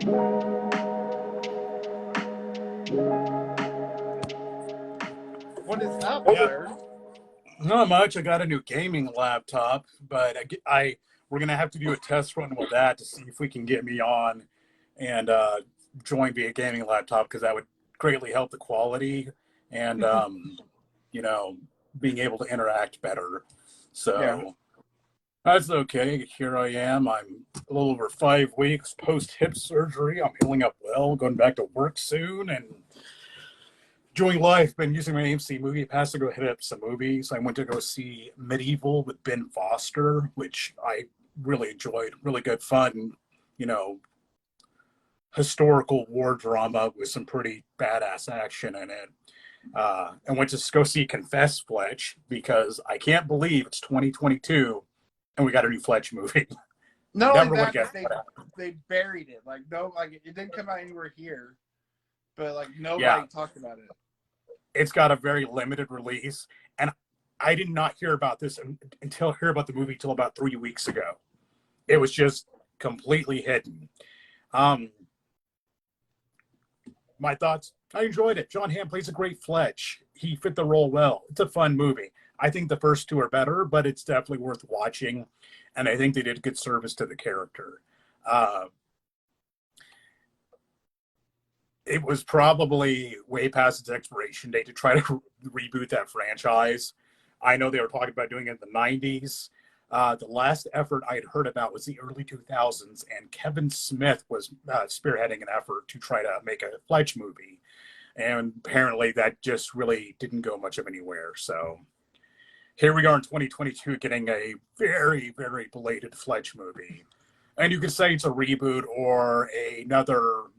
What is up, sir? Not much. I got a new gaming laptop, but we're gonna have to do a test run with that to see if we can get me on and join via gaming laptop, because that would greatly help the quality and you know, being able to interact better. So Yeah. that's okay. Here I am. I'm a little over 5 weeks post hip surgery. I'm healing up well. Going back to work soon and enjoying life. Been using my AMC movie pass to go hit up some movies. I went to go see Medieval with Ben Foster, which I really enjoyed. Really good fun, you know, historical war drama with some pretty badass action in it. And went to go see Confess Fletch, because I can't believe it's 2022 and we got a new Fletch movie. Not Never only would that, guess but they buried it. Like it didn't come out anywhere here, but like nobody Yeah. talked about it. It's got a very limited release, and I did not hear about this until the movie till about 3 weeks ago. It was just completely hidden. My thoughts: I enjoyed it. John Hamm plays a great Fletch. He fit the role well. It's a fun movie. I think the first two are better, but it's definitely worth watching, and I think they did good service to the character. It was probably way past its expiration date to try to reboot that franchise. I know they were talking about doing it in the 90s. The last effort I had heard about was the early 2000s, and Kevin Smith was spearheading an effort to try to make a Fletch movie. And apparently that just really didn't go much of anywhere. So here we are in 2022 getting a very, very belated Fletch movie. And you could say it's a reboot or another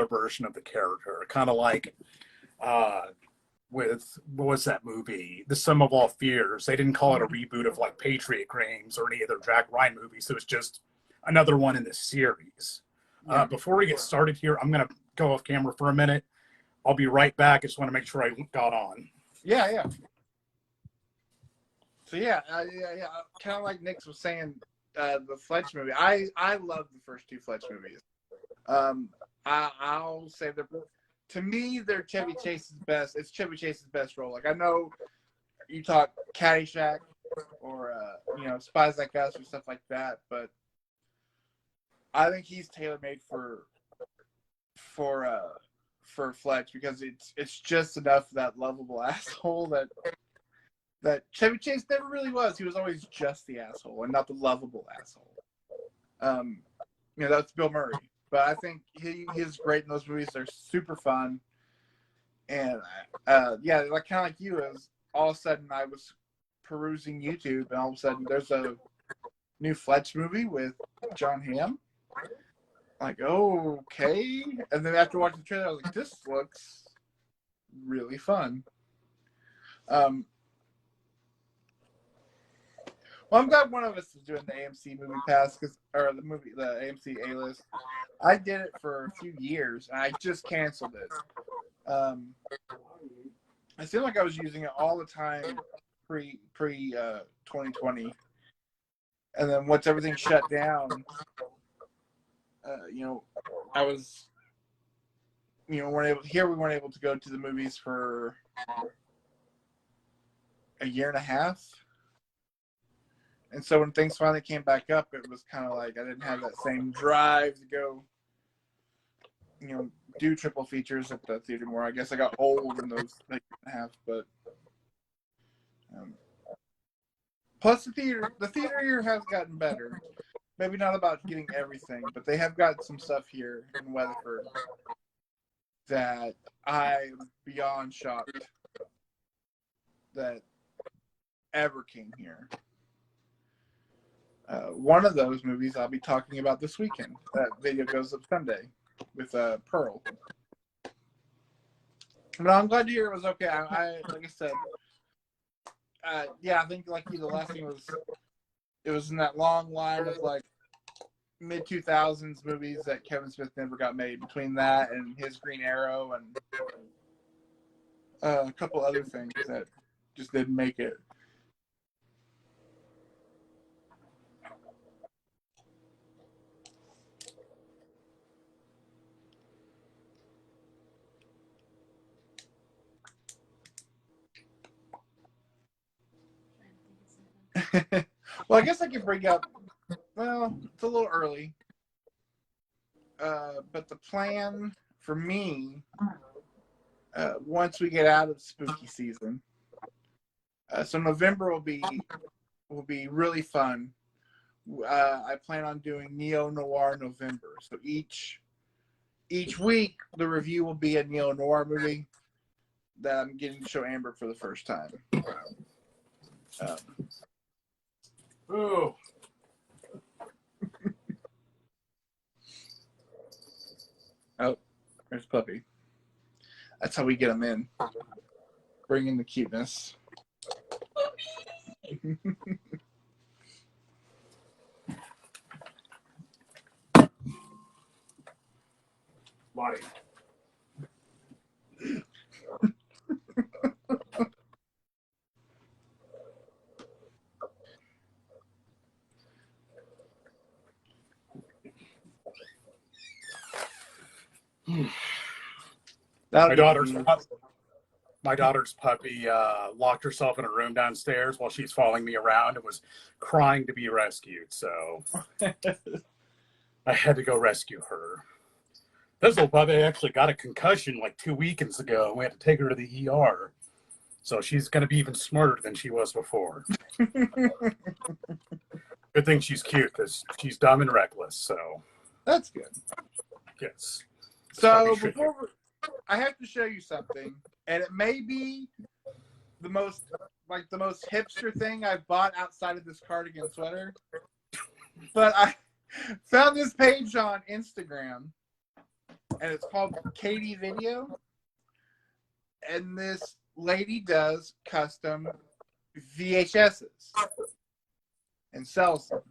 version of the character. Kind of like with, what was that movie? The Sum of All Fears. They didn't call it a reboot of like Patriot Games or any other Jack Ryan movies. It was just another one in the series. Before we get started here, I'm going to go off camera for a minute. I'll be right back. I just want to make sure I got on. Yeah. So yeah. Kind of like Nick was saying, the Fletch movie. I love the first two Fletch movies. I'll say to me, they're Chevy Chase's best. It's Chevy Chase's best role. Like, I know you talk Caddyshack or Spies Like Us or stuff like that, but I think he's tailor made for Fletch, because it's just enough of that lovable asshole that Chevy Chase never really was. He was always just the asshole and not the lovable asshole. That's Bill Murray. But I think he's great in those movies. They're super fun. And, like kind of like you, is all of a sudden I was perusing YouTube, and all of a sudden there's a new Fletch movie with John Hamm. Like, oh, okay. And then after watching the trailer, I was like, this looks really fun. Well, I'm glad one of us is doing the AMC Movie Pass, the AMC A-List. I did it for a few years, and I just canceled it. It seemed like I was using it all the time pre 2020, and then once everything shut down, I was, we weren't able to go to the movies for a year and a half. And so when things finally came back up, it was kind of like I didn't have that same drive to go, do triple features at the theater more. I guess I got old in those year and a half, but plus the theater here has gotten better. Maybe not about getting everything, but they have got some stuff here in Weatherford that I'm beyond shocked that ever came here. One of those movies I'll be talking about this weekend. That video goes up Sunday with Pearl. But I'm glad to hear it was okay. I like I said, I think like you, the last thing it was in that long line of like mid-2000s movies that Kevin Smith never got made. Between that and his Green Arrow and a couple other things that just didn't make it. Well, I guess I could bring up. Well, it's a little early, but the plan for me, once we get out of spooky season, so November will be really fun. I plan on doing Neo Noir November. So each week the review will be a Neo Noir movie that I'm getting to show Amber for the first time. Ooh. Oh, there's Puppy. That's how we get them in. Bring in the cuteness. Lottie. My daughter's puppy locked herself in a room downstairs while she's following me around and was crying to be rescued. So I had to go rescue her. This little puppy actually got a concussion like 2 weekends ago. We had to take her to the ER. So she's going to be even smarter than she was before. Good thing she's cute because she's dumb and reckless. So that's good. Yes. So I have to show you something, and it may be the most hipster thing I've bought outside of this cardigan sweater. But I found this page on Instagram, and it's called Katie Video, and this lady does custom VHSs and sells them.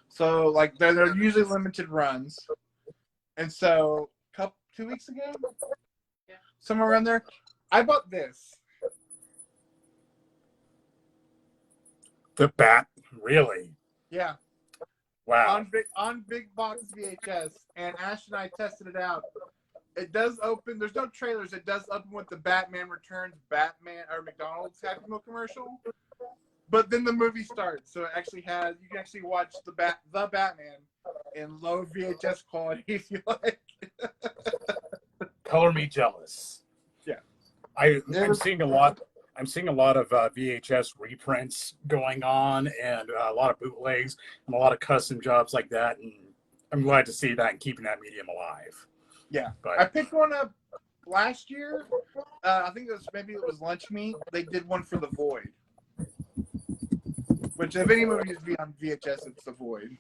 So like they're usually limited runs, and so 2 weeks ago, somewhere around there, I bought this. The bat, really? Yeah. Wow. On big box VHS, and Ash and I tested it out. It does open. There's no trailers. It does open with the Batman Returns Batman or McDonald's Happy Meal commercial. But then the movie starts, so it actually has. You can actually watch the Batman in low VHS quality if you like. Color me jealous. Yeah, I'm seeing a lot. I'm seeing a lot of VHS reprints going on, and a lot of bootlegs, and a lot of custom jobs like that. And I'm glad to see that and keeping that medium alive. Yeah, but I picked one up last year. I think it was Lunch Meat. They did one for The Void, which if any movie needs to be on VHS, it's The Void.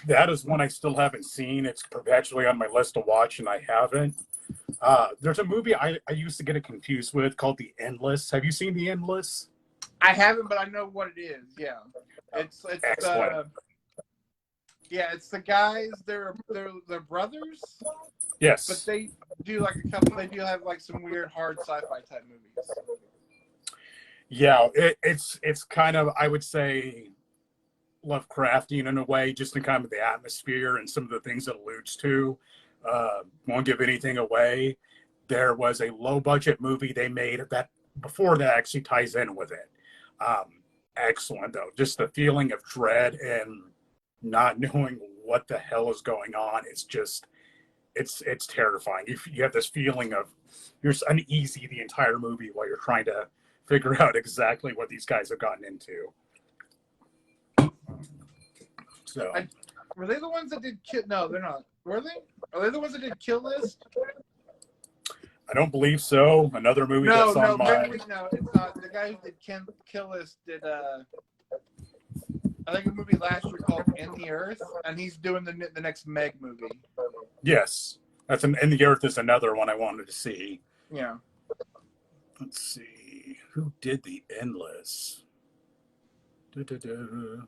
That is one I still haven't seen. It's perpetually on my list to watch, and I haven't. There's a movie I used to get it confused with called The Endless. Have you seen The Endless? I haven't, but I know what it is. Yeah, it's excellent. It's the guys. They're brothers. Yes, but they do like a couple. They do have like some weird hard sci-fi type movies. Yeah, it's kind of, I would say, Lovecraftian in a way, just in kind of the atmosphere and some of the things it alludes to. Won't give anything away. There was a low budget movie they made that before that actually ties in with it. Excellent though, just the feeling of dread and not knowing what the hell is going on. It's just, it's terrifying. You have this feeling of you're uneasy the entire movie while you're trying to figure out exactly what these guys have gotten into. So, were they the ones that did Kill? No, they're not. Were they? Are they the ones that did Kill List? I don't believe so. Another movie that's on my... No, it's not. The guy who did Kill List did, I think a movie last year called In the Earth, and he's doing the next Meg movie. Yes. That's In the Earth is another one I wanted to see. Yeah. Let's see. Who did The Endless? Da-da-da.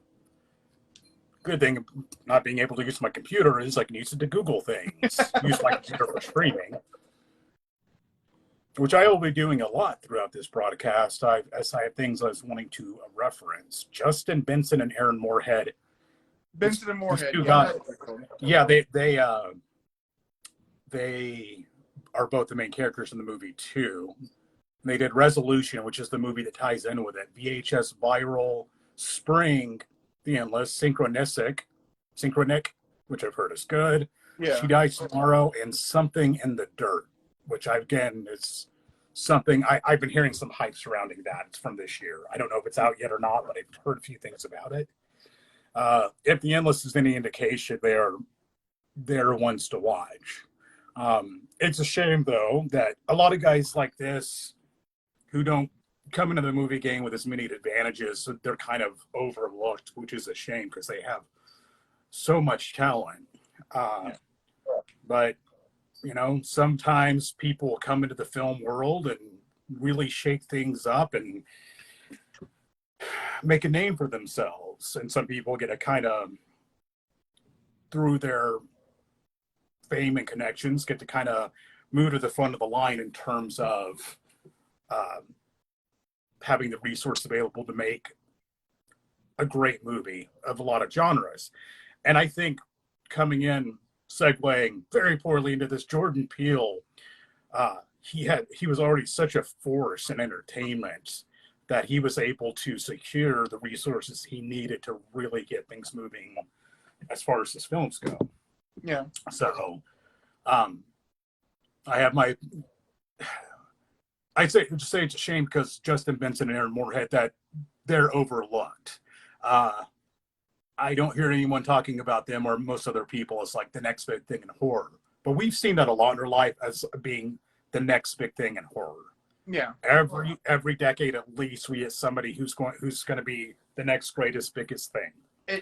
Good thing not being able to use my computer is I can use it to Google things. Use my computer for streaming, which I will be doing a lot throughout this broadcast. As I have things I was wanting to reference. Justin Benson and Aaron Moorhead. Benson and Moorhead. Yeah, they are both the main characters in the movie too. They did Resolution, which is the movie that ties in with it. VHS Viral, Spring, The Endless, Synchronic, which I've heard is good. Yeah. She Dies Tomorrow, and Something in the Dirt, which again is something I've been hearing some hype surrounding that. It's from this year. I don't know if it's out yet or not, but I've heard a few things about it. If The Endless is any indication, they're ones to watch. It's a shame, though, that a lot of guys like this who don't come into the movie game with as many advantages, so they're kind of overlooked, which is a shame because they have so much talent. But, you know, sometimes people come into the film world and really shake things up and make a name for themselves. And some people get a kind of, through their fame and connections, get to kind of move to the front of the line in terms of having the resource available to make a great movie of a lot of genres. And I think coming in, segueing very poorly into this, Jordan Peele, he was already such a force in entertainment that he was able to secure the resources he needed to really get things moving as far as his films go. Yeah. So I have my, I'd say it's a shame because Justin Benson and Aaron Moorhead, that they're overlooked. I don't hear anyone talking about them or most other people as like the next big thing in horror. But we've seen that a lot in our life as being the next big thing in horror. Yeah. Every decade at least, we get somebody who's going to be the next greatest, biggest thing. I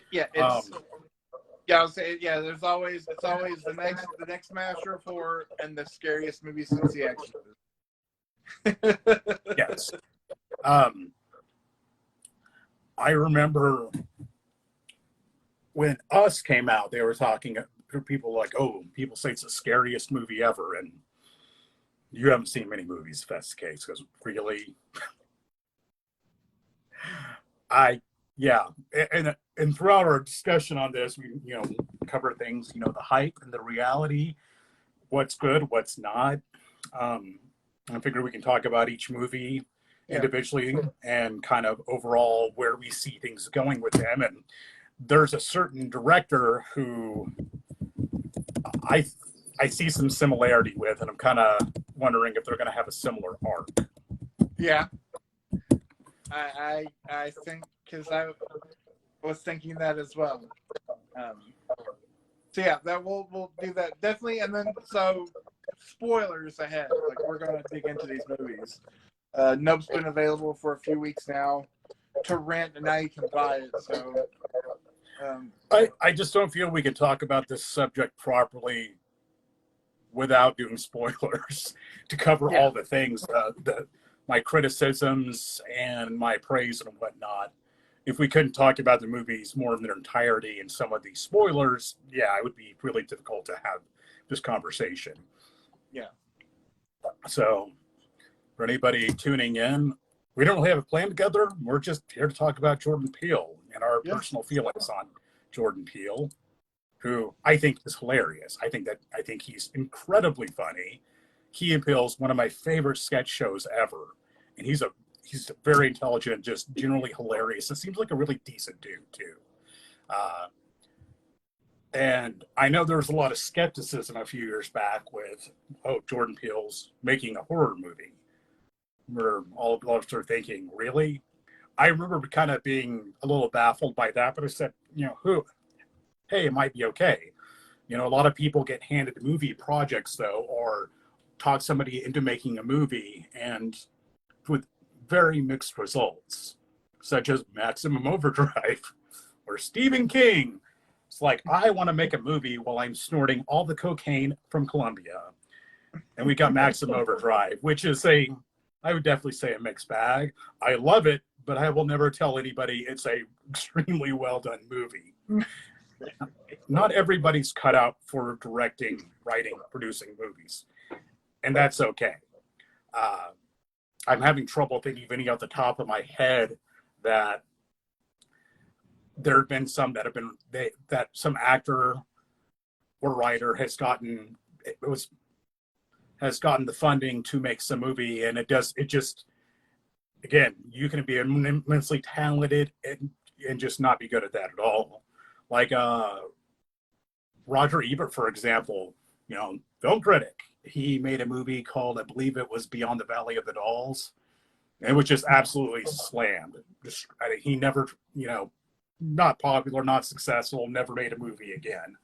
would say, it's always the next master of horror and the scariest movie since The Exorcist. Yes. I remember when Us came out, they were talking to people like, oh, people say it's the scariest movie ever. And you haven't seen many movies if that's the case, because really, and throughout our discussion on this, we, cover things, the hype and the reality, what's good, what's not. I figure we can talk about each movie individually and kind of overall where we see things going with them. And there's a certain director who I see some similarity with, and I'm kind of wondering if they're going to have a similar arc. Yeah. I think, because I was thinking that as well. That we'll do that definitely, and then spoilers ahead. Like, we're gonna dig into these movies. Nope's been available for a few weeks now to rent, and now you can buy it. So, I just don't feel we can talk about this subject properly without doing spoilers to cover all the things, my criticisms and my praise and whatnot. If we couldn't talk about the movies more in their entirety and some of these spoilers, it would be really difficult to have this conversation. Yeah. So for anybody tuning in, we don't really have a plan together. We're just here to talk about Jordan Peele and our personal feelings on Jordan Peele, who I think is hilarious. I think he's incredibly funny. Key and Peele's one of my favorite sketch shows ever. And he's very intelligent, just generally hilarious. It seems like a really decent dude too. And I know there was a lot of skepticism a few years back with, Jordan Peele's making a horror movie. We're all sort of thinking, really? I remember kind of being a little baffled by that, but I said, hey, it might be okay. A lot of people get handed movie projects, though, or talk somebody into making a movie, and with very mixed results, such as Maximum Overdrive or Stephen King. It's like, I want to make a movie while I'm snorting all the cocaine from Colombia. And we got Maximum Overdrive, which is I would definitely say a mixed bag. I love it, but I will never tell anybody it's a extremely well done movie. Not everybody's cut out for directing, writing, producing movies. And that's okay. I'm having trouble thinking of any off the top of my head that there have been some that have been that some actor or writer has gotten. has gotten the funding to make some movie, and it just, again, you can be immensely talented and just not be good at that at all. Like Roger Ebert, for example, film critic. He made a movie called, I believe it was Beyond the Valley of the Dolls. And it was just absolutely slammed. He never, not popular, not successful, never made a movie again.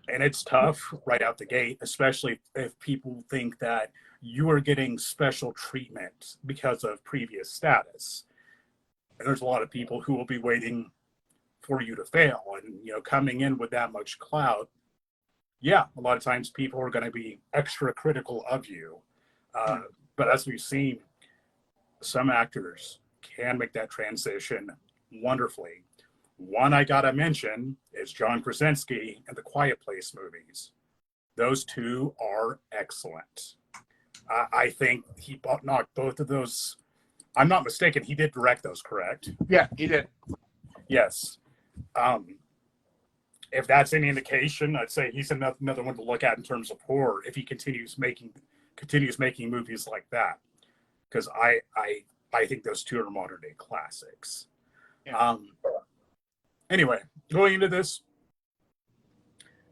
And it's tough right out the gate, especially if people think that you are getting special treatment because of previous status. And there's a lot of people who will be waiting for you to fail. And, coming in with that much clout, yeah, a lot of times people are going to be extra critical of you. But as we've seen, some actors can make that transition wonderfully. One I gotta mention is John Krasinski and the Quiet Place movies. Those two are excellent. I think he knocked both of those. I'm not mistaken, he did direct those, correct? Yeah, he did. Yes. If that's any indication, I'd say he's another one to look at in terms of horror if he continues making movies like that, because I think those two are modern day classics. Yeah. Anyway, going into this,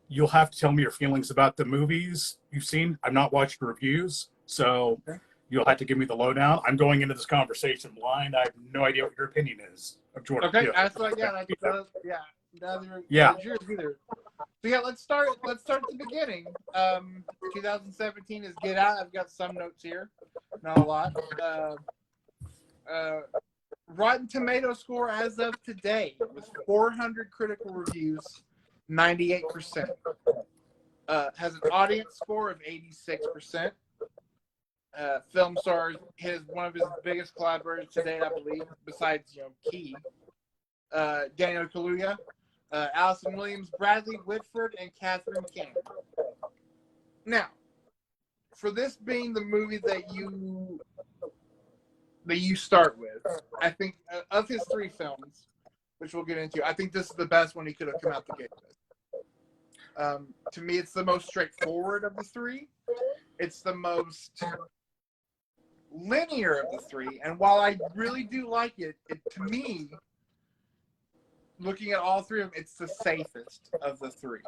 you'll have to tell me your feelings about the movies you've seen. I've not watched reviews, so you'll have to give me the lowdown. I'm going into this conversation blind. I have no idea what your opinion is of Jordan Peele. Okay, that's like, neither yours either. So yeah, let's start at the beginning. 2017 is Get Out. I've got some notes here, not a lot. Rotten Tomato score as of today with 400 critical reviews, 98%. Has an audience score of 86%. Film stars one of his biggest collaborators to date, I believe, besides Key, Daniel Kaluuya, Allison Williams, Bradley Whitford, and Catherine King. Now, for this being the movie that you start with, I think of his three films, which we'll get into, I think this is the best one he could have come out the gate with. To me, it's the most straightforward of the three. It's the most linear of the three. And while I really do like it, to me, looking at all three of them, it's the safest of the three.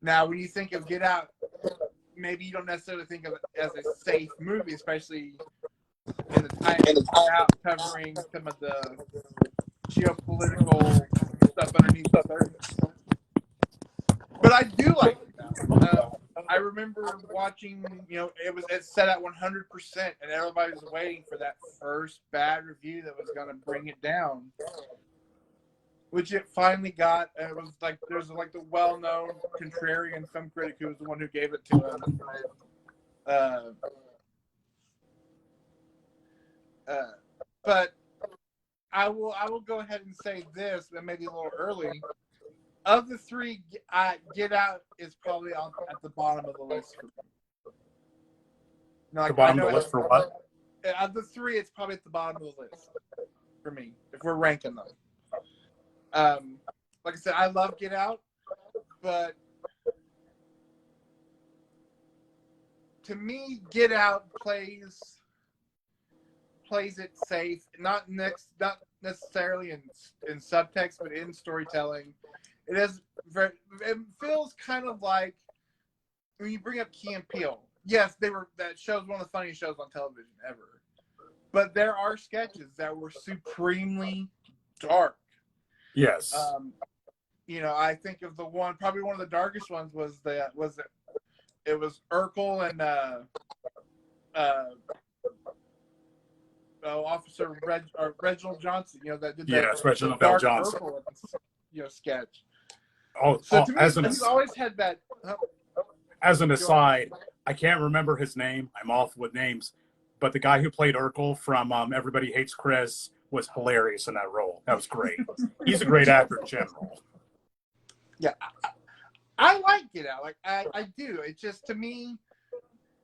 Now, when you think of Get Out, maybe you don't necessarily think of it as a safe movie, especially in the time it's out, covering some of the geopolitical stuff underneath the surface. But I do like it. I remember watching, it's set at 100%, and everybody was waiting for that first bad review that was going to bring it down, which it finally got. And it was like, there's like the well-known contrarian film critic who was the one who gave it to him. But I will go ahead and say this, and maybe a little early. Of the three, Get Out is probably at the bottom of the list for me. The bottom of the list for what? Of the three, it's probably at the bottom of the list for me, if we're ranking them. Like I said, I love Get Out, but to me, Get Out plays it safe, not necessarily in subtext, but in storytelling. It feels kind of like when you bring up Key and Peele. Yes, that show's one of the funniest shows on television ever. But there are sketches that were supremely dark. Yes. I think of probably one of the darkest ones was Urkel and Officer Reginald Johnson. That did that. Yes, Reginald Bell Johnson. Urkel, sketch. So to me, he's always had that. As an aside, I can't remember his name. I'm awful with names, but the guy who played Urkel from Everybody Hates Chris was hilarious in that role. That was great. He's a great actor in general. Yeah, I like Get Out. Like I do. It's just, to me,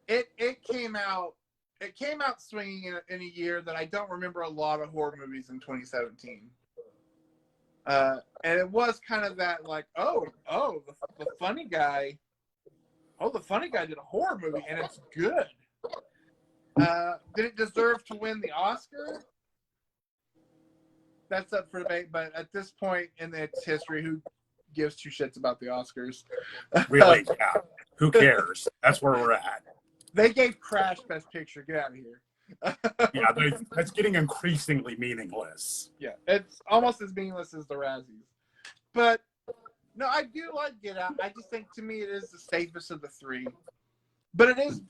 it came out swinging in a year that I don't remember a lot of horror movies in 2017. And it was kind of that, like, the funny guy Oh, The Funny Guy did a horror movie, and it's good. Did it deserve to win the Oscar? That's up for debate, but at this point in its history, who gives two shits about the Oscars? Really, yeah. Who cares? That's where we're at. They gave Crash Best Picture. Get out of here. Yeah, that's getting increasingly meaningless. Yeah, it's almost as meaningless as the Razzies. But no, I do like Get Out. I just think to me it is the safest of the three. But it is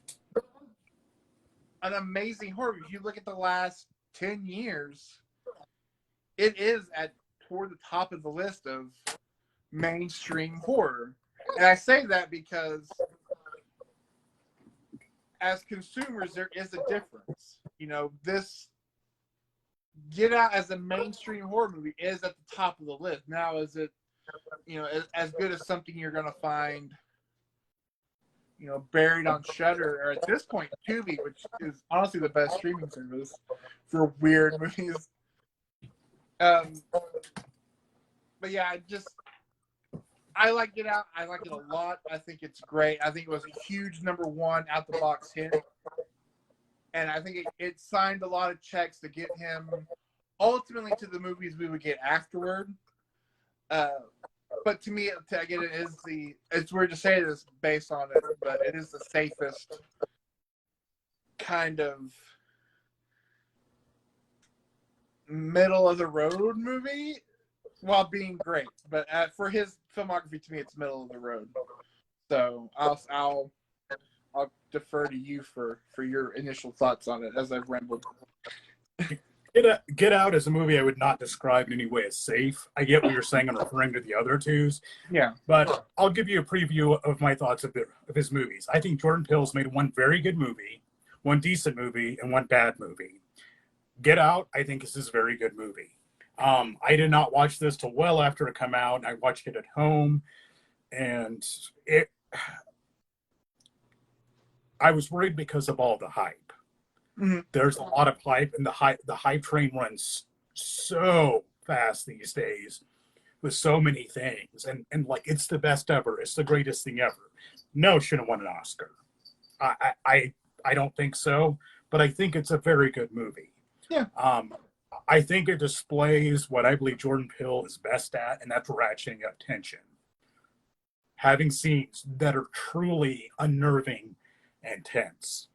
an amazing horror. If you look at the last 10 years, it is toward the top of the list of mainstream horror. And I say that because as consumers, there is a difference. You know, this Get Out as a mainstream horror movie is at the top of the list. Now, is it, you know, as good as something you're going to find, you know, buried on Shudder, or at this point, Tubi, which is honestly the best streaming service for weird movies. But yeah, I like Get Out. I like it a lot. I think it's great. I think it was a huge #1 out the box hit. And I think it signed a lot of checks to get him ultimately to the movies we would get afterward. But to me, again, it's weird to say this based on it, but it is the safest kind of middle of the road movie while being great. But for his filmography, to me, it's middle of the road. So I'll defer to you for your initial thoughts on it as I've rambled. Get Out is a movie I would not describe in any way as safe. I get what you're saying. I'm referring to the other twos. Yeah. But I'll give you a preview of my thoughts of his movies. I think Jordan Peele's made one very good movie, one decent movie, and one bad movie. Get Out, I think, is his very good movie. I did not watch this till well after it came out. I watched it at home, and I was worried because of all the hype. Mm-hmm. There's a lot of hype, and the hype train runs so fast these days with so many things, and like it's the best ever, it's the greatest thing ever. No, should have won an Oscar. I don't think so, but I think it's a very good movie. Yeah. I think it displays what I believe Jordan Peele is best at, and that's ratcheting up tension. Having scenes that are truly unnerving and tense.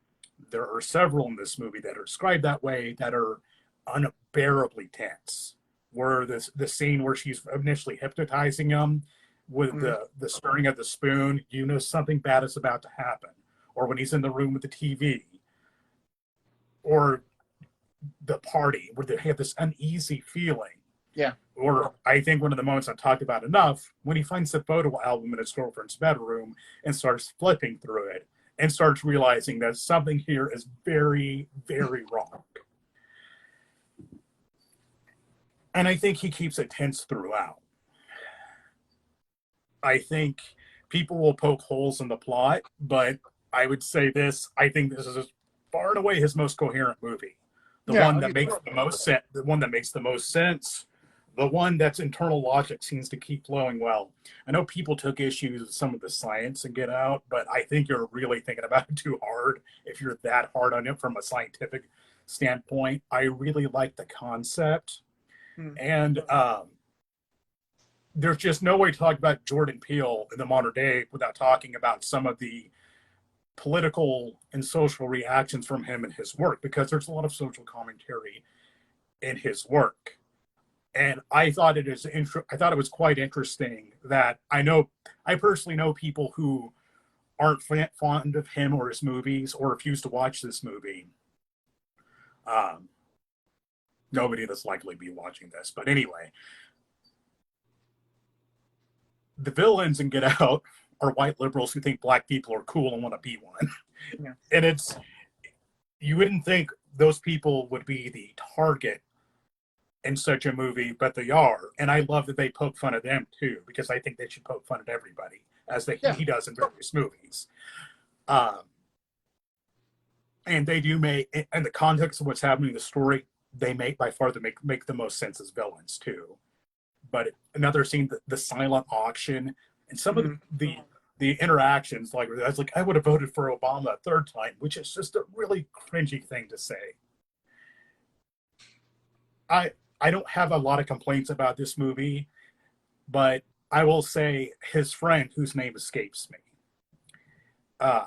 There are several in this movie that are described that way that are unbearably tense. Where the scene where she's initially hypnotizing him with the stirring of the spoon, you know something bad is about to happen. Or when he's in the room with the TV. Or the party where they have this uneasy feeling. Yeah. Or I think one of the moments I've talked about enough, when he finds the photo album in his girlfriend's bedroom and starts flipping through it and starts realizing that something here is very, very wrong. And I think he keeps it tense throughout. I think people will poke holes in the plot, but I would say this, I think this is far and away his most coherent movie. The one that makes the most sense, the one that makes the most sense, the one that's internal logic seems to keep flowing well. I know people took issues with some of the science and Get Out, but I think you're really thinking about it too hard if you're that hard on it from a scientific standpoint. I really like the concept. And there's just no way to talk about Jordan Peele in the modern day without talking about some of the political and social reactions from him in his work, because there's a lot of social commentary in his work. And I thought it was quite interesting that I personally know people who aren't fond of him or his movies or refuse to watch this movie. Nobody that's likely to be watching this, but anyway, the villains in Get Out are white liberals who think black people are cool and want to be one. Yeah. And you wouldn't think those people would be the target in such a movie, but they are. And I love that they poke fun at them too, because I think they should poke fun at everybody, as he does in various movies. And they do make, in the context of what's happening in the story, they make the most sense as villains too. But another scene, the silent auction, and some of the the interactions, like I was like, I would have voted for Obama a third time, which is just a really cringy thing to say. I don't have a lot of complaints about this movie, but I will say his friend, whose name escapes me, uh,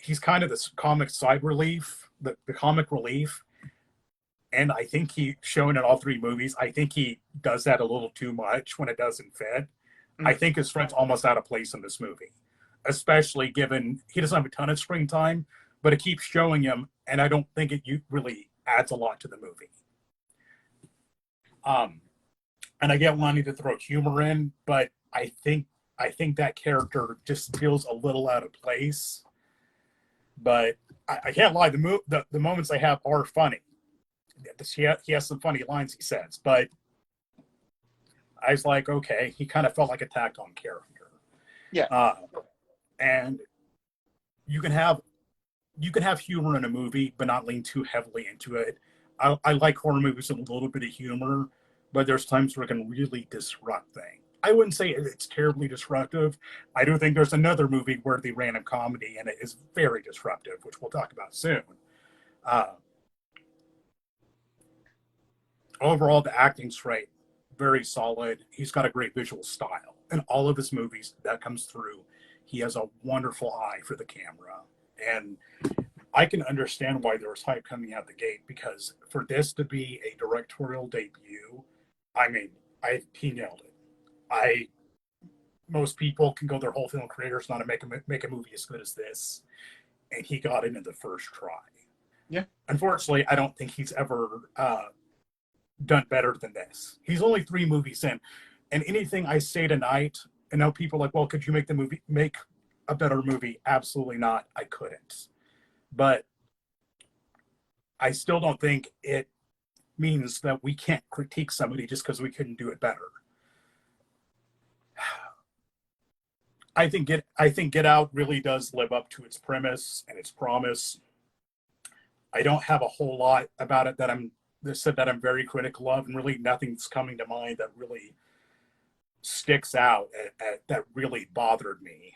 he's kind of this comic side relief, the comic relief, and I think he shown in all three movies. I think he does that a little too much when it doesn't fit. I think his friend's almost out of place in this movie, especially given he doesn't have a ton of screen time, but it keeps showing him, and I don't think it really adds a lot to the movie. And I get wanting to throw humor in, but I think that character just feels a little out of place. But I can't lie, the moments they have are funny. He has some funny lines he says, but I was like, okay, he kind of felt like a tacked on character. Yeah. And you can have humor in a movie, but not lean too heavily into it. I like horror movies with a little bit of humor, but there's times where it can really disrupt things. I wouldn't say it's terribly disruptive. I do think there's another movie where they ran a comedy and it is very disruptive, which we'll talk about soon. Overall, the acting's great, very solid. He's got a great visual style. In all of his movies, that comes through. He has a wonderful eye for the camera. And I can understand why there was hype coming out the gate, because for this to be a directorial debut, I mean, he nailed it. Most people can go their whole film careers not to make a movie as good as this, and he got it in the first try. Yeah. Unfortunately, I don't think he's ever done better than this. He's only 3 movies in, and anything I say tonight, I know people are like, well, could you make a better movie? Absolutely not. I couldn't. But I still don't think it means that we can't critique somebody just because we couldn't do it better. I think Get Out really does live up to its premise and its promise. I don't have a whole lot about it that I'm very critical of, and really nothing's coming to mind that really sticks out that really bothered me.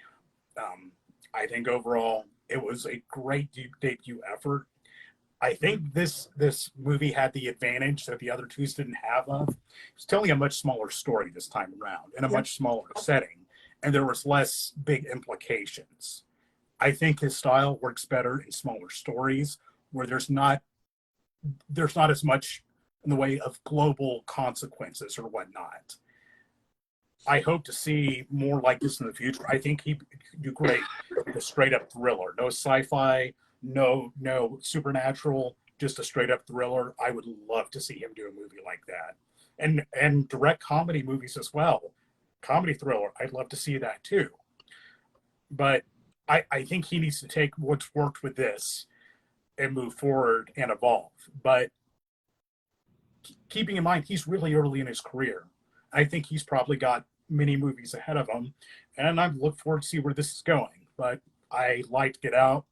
I think overall it was a great debut effort. I think this movie had the advantage that the other two didn't have of. It was telling a much smaller story this time around in a much smaller setting, and there was less big implications. I think his style works better in smaller stories where there's not as much in the way of global consequences or whatnot. I hope to see more like this in the future. I think he'd do great with a straight up thriller. No sci-fi, no supernatural, just a straight up thriller. I would love to see him do a movie like that. And direct comedy movies as well. Comedy thriller, I'd love to see that too. But I think he needs to take what's worked with this and move forward and evolve. But keeping in mind, he's really early in his career. I think he's probably got many movies ahead of him, and I look forward to see where this is going. But I liked Get Out.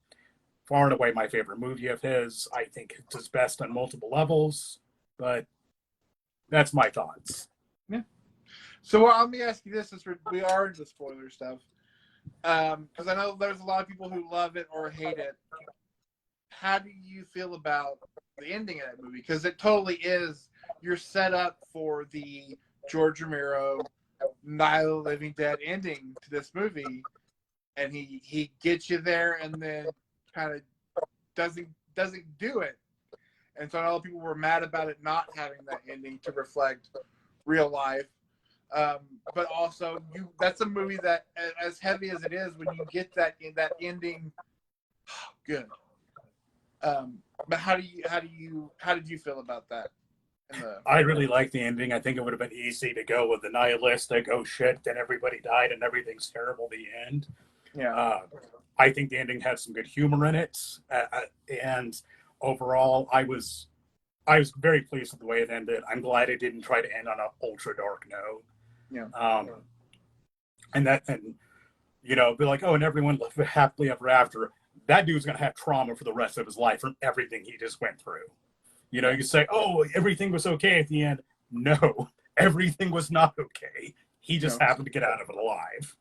Far and away my favorite movie of his. I think it's his best on multiple levels, but that's my thoughts. Yeah. So let me ask you this, since we are into spoiler stuff, because I know there's a lot of people who love it or hate it. How do you feel about the ending of that movie? Because it totally is, you're set up for the George Romero Night of the Living Dead ending to this movie, and he gets you there and then kind of doesn't do it. And so a lot of people were mad about it not having that ending to reflect real life. But also, that's a movie that, as heavy as it is, when you get that ending, good. But how did you feel about that? I really like the ending. I think it would have been easy to go with the nihilistic, oh shit, then everybody died and everything's terrible, the end. Yeah. I think the ending had some good humor in it. And overall, I was very pleased with the way it ended. I'm glad it didn't try to end on an ultra dark note. Yeah. And be like, oh, and everyone lived happily ever after. That dude's going to have trauma for the rest of his life from everything he just went through. You say, oh, everything was okay at the end. No, everything was not okay. He just happened to get out of it alive.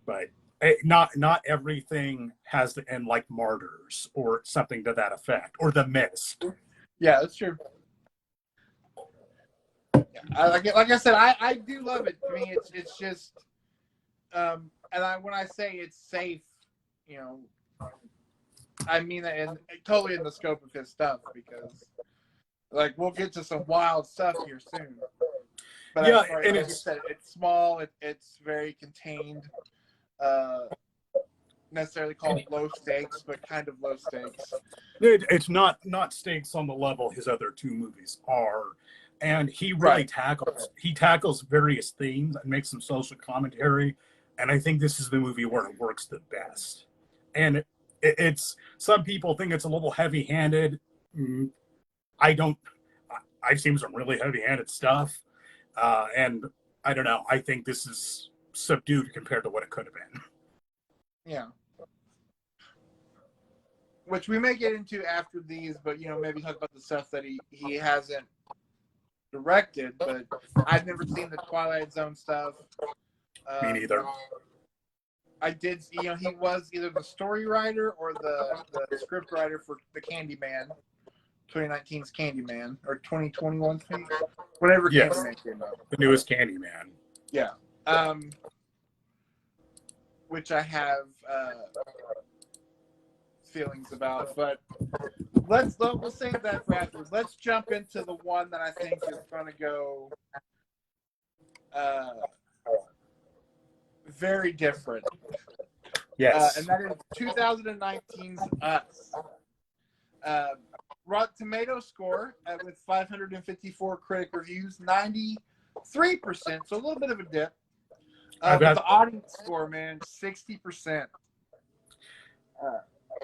but not everything has to end like Martyrs or something to that effect, or The Mist. Yeah, that's true. Like I said, I do love it. To me, it's just, when I say it's safe, you know, I mean that totally in the scope of his stuff, because like we'll get to some wild stuff here soon. But Yeah, as far, and like you said, it's small. It's very contained. Necessarily called low stakes, but kind of low stakes. It's not stakes on the level his other two movies are, and he really tackles various themes and makes some social commentary, and I think this is the movie where it works the best. And it's some people think it's a little heavy-handed. I don't. I've seen some really heavy-handed stuff, and I don't know. I think this is subdued compared to what it could have been. Yeah. Which we may get into after these, but maybe talk about the stuff that he hasn't directed. But I've never seen the Twilight Zone stuff. Me neither. I did. He was either the story writer or the script writer for the Candyman, 2019's Candyman, or 2021's Candyman, whatever Candyman came out. The newest Candyman. Yeah. Which I have feelings about, but we'll save that for afterwards. Let's jump into the one that I think is going to go very different. Yes. And that is 2019's Us. Rotten Tomato score with 554 critic reviews, 93%, so a little bit of a dip. But the audience score, man, 60%.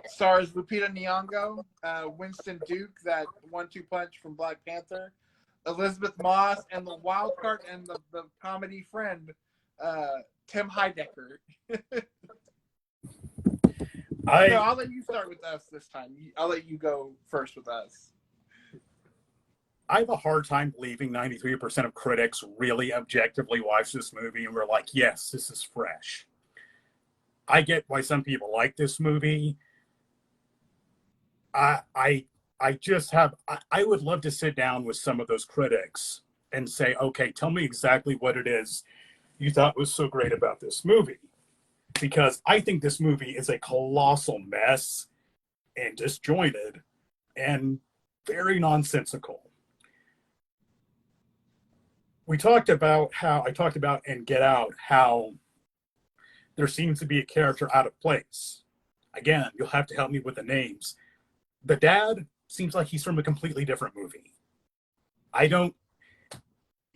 Stars Lupita Nyong'o, Winston Duke, that 1-2 punch from Black Panther, Elizabeth Moss, and the wild card and the comedy friend, Tim Heidecker. I'll let you start with Us this time. I'll let you go first with Us. I have a hard time believing 93% of critics really objectively watch this movie and were like, yes, this is fresh. I get why some people like this movie. I would love to sit down with some of those critics and say, okay, tell me exactly what it is you thought was so great about this movie. Because I think this movie is a colossal mess and disjointed and very nonsensical. I talked about in Get Out how there seems to be a character out of place. Again, you'll have to help me with the names. The dad seems like he's from a completely different movie.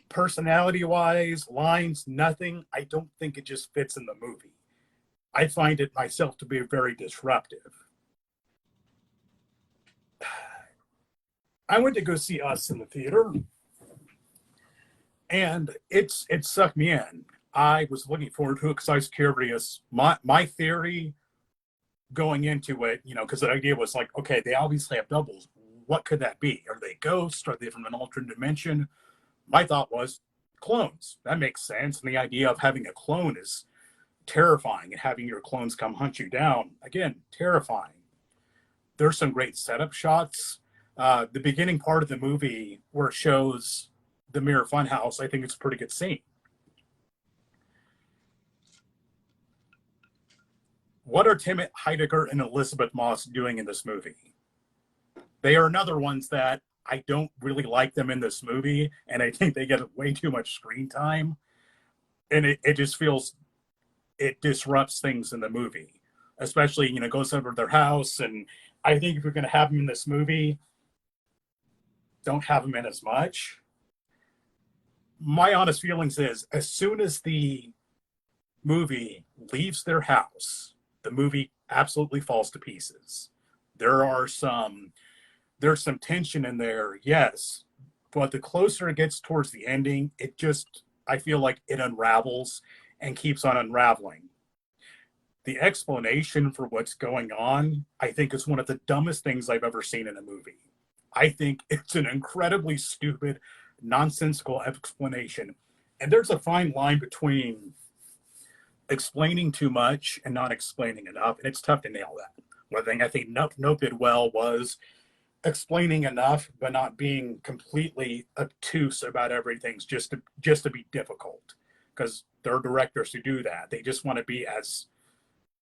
Personality-wise, lines, nothing, I don't think it just fits in the movie. I find it myself to be very disruptive. I went to go see Us in the theater, and it sucked me in. I was looking forward to it because I was curious. My theory going into it, because the idea was like, okay, they obviously have doubles. What could that be? Are they ghosts? Are they from an alternate dimension? My thought was clones. That makes sense. And the idea of having a clone is terrifying, and having your clones come hunt you down, again, terrifying. There's some great setup shots. The beginning part of the movie where it shows the Mirror Funhouse, I think it's a pretty good scene. What are Tim Heidecker and Elizabeth Moss doing in this movie? They are another ones that I don't really like them in this movie, and I think they get way too much screen time. And it just feels, it disrupts things in the movie, especially, goes over to their house. And I think if you're going to have them in this movie, don't have them in as much. My honest feelings is, as soon as the movie leaves their house, the movie absolutely falls to pieces. There's some tension in there, yes, but the closer it gets towards the ending, I feel like it unravels and keeps on unraveling. The explanation for what's going on, I think, is one of the dumbest things I've ever seen in a movie. I think it's an incredibly stupid, nonsensical explanation. And there's a fine line between explaining too much and not explaining enough, and it's tough to nail that. One thing I think Nope did well was explaining enough, but not being completely obtuse about everything, just to be difficult. Because there are directors who do that. They just want to be as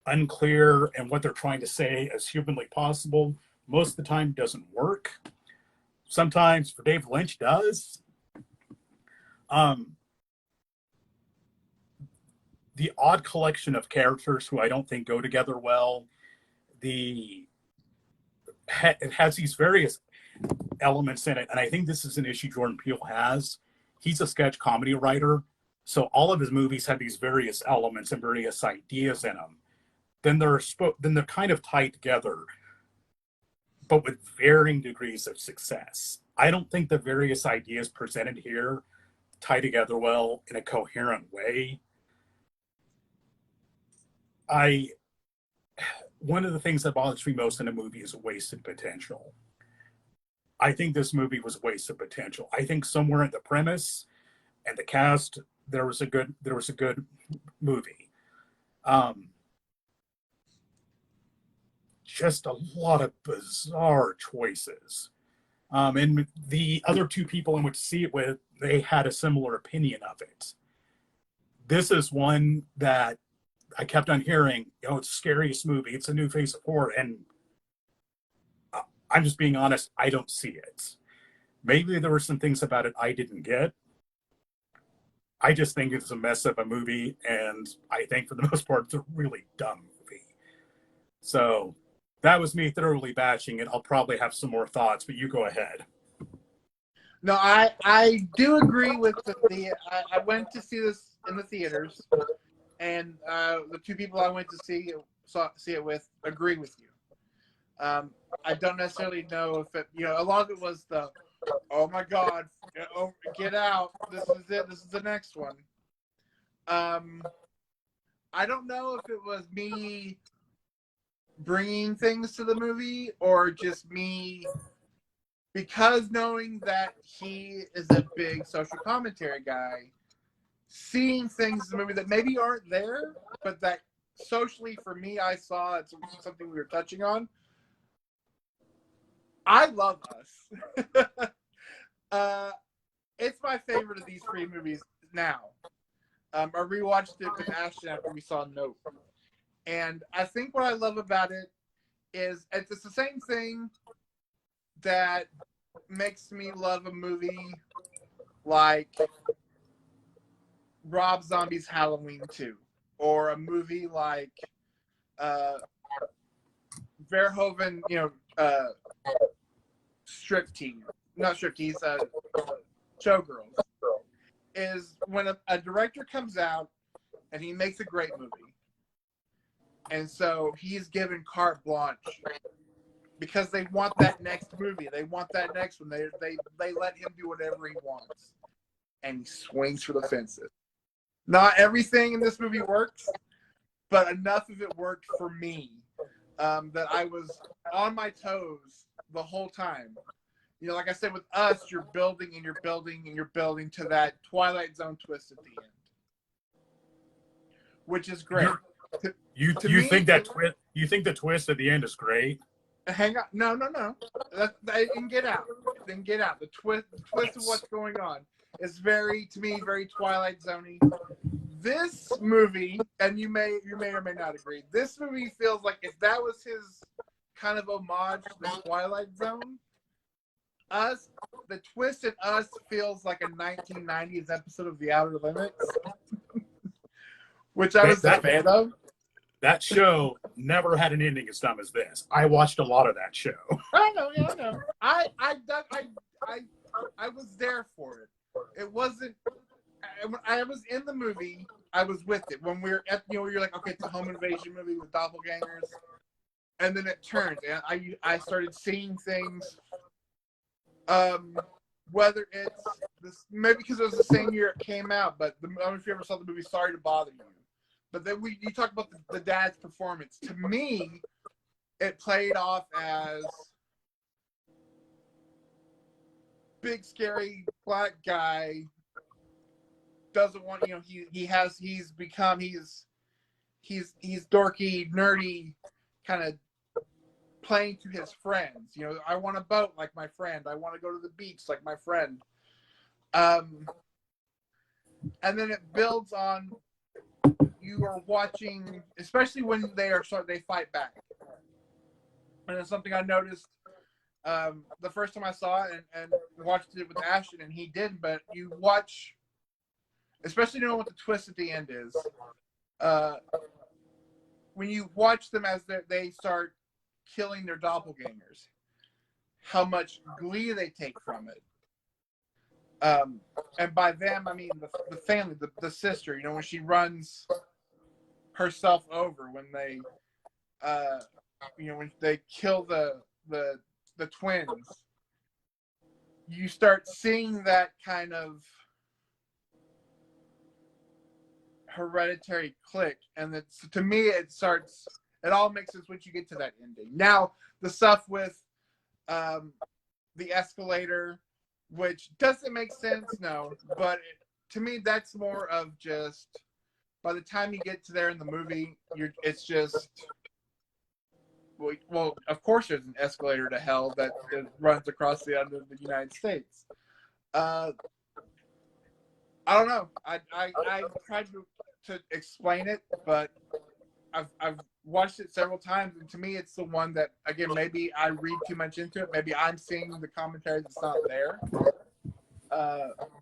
unclear in what they're trying to say as humanly possible. Most of the time, doesn't work. Sometimes, for David Lynch, does. The odd collection of characters who I don't think go together well. It has these various elements in it, and I think this is an issue Jordan Peele has. He's a sketch comedy writer, so all of his movies have these various elements and various ideas in them. Then they're kind of tied together, but with varying degrees of success. I don't think the various ideas presented here tie together well in a coherent way. One of the things that bothers me most in a movie is wasted potential. I think this movie was a waste of potential. I think somewhere in the premise and the cast, there was a good movie. Just a lot of bizarre choices. And the other two people I went to see it with, they had a similar opinion of it. This is one that I kept on hearing, it's the scariest movie. It's a new face of horror. And I'm just being honest, I don't see it. Maybe there were some things about it I didn't get. I just think it's a mess of a movie, and I think for the most part, it's a really dumb movie. So that was me thoroughly bashing it. I'll probably have some more thoughts, but you go ahead. No, I do agree with I went to see this in the theaters, and the two people I went to see it with agree with you. I don't necessarily know if it, a lot of it was the, oh my God, get out. This is it. This is the next one. I don't know if it was me bringing things to the movie or just me, because knowing that he is a big social commentary guy, seeing things in the movie that maybe aren't there, but that socially for me, I saw it's something we were touching on. I love Us. It's my favorite of these three movies now. I rewatched it with Ashton after we saw Nope. And I think what I love about it is it's the same thing that makes me love a movie like Rob Zombie's Halloween 2, or a movie like Verhoeven, Showgirls, is when a director comes out and he makes a great movie. And so he's given carte blanche because they want that next movie. They want that next one. They let him do whatever he wants. And he swings for the fences. Not everything in this movie works, but enough of it worked for me that I was on my toes the whole time. Like I said, with Us, you're building and you're building and you're building to that Twilight Zone twist at the end, which is great. You think the twist at the end is great? Hang on, no. And Get Out. Then Get Out. The twist of what's going on is very Twilight Zone-y. This movie, and you may or may not agree, this movie feels like if that was his kind of homage to the Twilight Zone, Us, the twist in Us feels like a 1990s episode of The Outer Limits, which I was a fan of. That show never had an ending as dumb as this. I watched a lot of that show. I know. I was there for it. It wasn't. I was in the movie. I was with it when we were at. You're like, okay, it's a home invasion movie with doppelgangers, and then it turns, and I started seeing things. Whether it's this, maybe because it was the same year it came out, but I don't know if you ever saw the movie Sorry to Bother You. But then you talk about the dad's performance. To me, it played off as big scary black guy doesn't want, he's he's dorky, nerdy, kind of playing to his friends. You know, I want a boat like my friend. I want to go to the beach like my friend. And then it builds on, you are watching, especially when they fight back. And it's something I noticed the first time I saw it and watched it with Ashton, and he didn't. But you watch, especially knowing what the twist at the end is, when you watch them as they start killing their doppelgangers, how much glee they take from it. And by them, I mean the family, the sister. You know, when she runs herself over, when they, when they kill the twins, you start seeing that kind of hereditary click, and it's, to me, it all makes sense once you get to that ending. Now, the stuff with the escalator, which doesn't make sense, no, but to me, that's more of just, by the time you get to there in the movie, it's just, well, of course there's an escalator to hell that runs across the under the United States. I don't know. I tried to explain it, but I've watched it several times, and to me, it's the one that, again, maybe I read too much into it. Maybe I'm seeing the commentaries that's not there.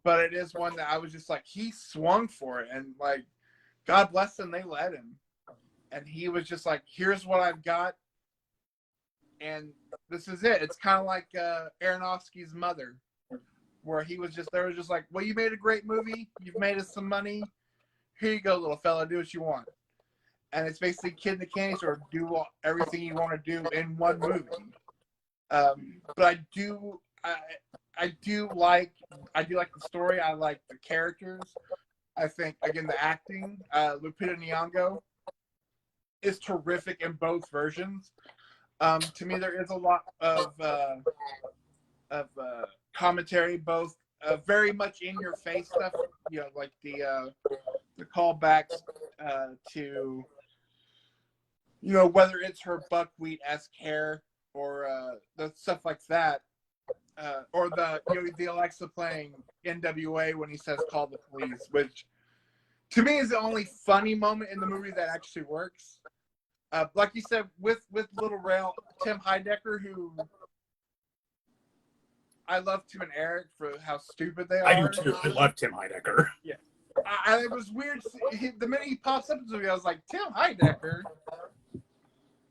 But it is one that I was just like, he swung for it, and like, God bless him, they let him. And he was just like, here's what I've got, and this is it. It's kind of like Aronofsky's Mother, where he was just like, well, you made a great movie. You've made us some money. Here you go, little fella. Do what you want. And it's basically Kid in the Candy Store, do everything you want to do in one movie. But I do like the story. I like the characters. I think, again, the acting, Lupita Nyong'o is terrific in both versions. To me, there is a lot of commentary, both very much in your face stuff, you know, like the callbacks to, you know, whether it's her buckwheat-esque hair or the stuff like that, or the Alexa playing NWA when he says "call the police," which to me is the only funny moment in the movie that actually works. Like you said, with Little Rail, Tim Heidecker, who I love Tim and Eric for how stupid they are. I do too. I love Tim Heidecker. Yeah. It was weird. The minute he pops up in the movie, I was like, Tim Heidecker.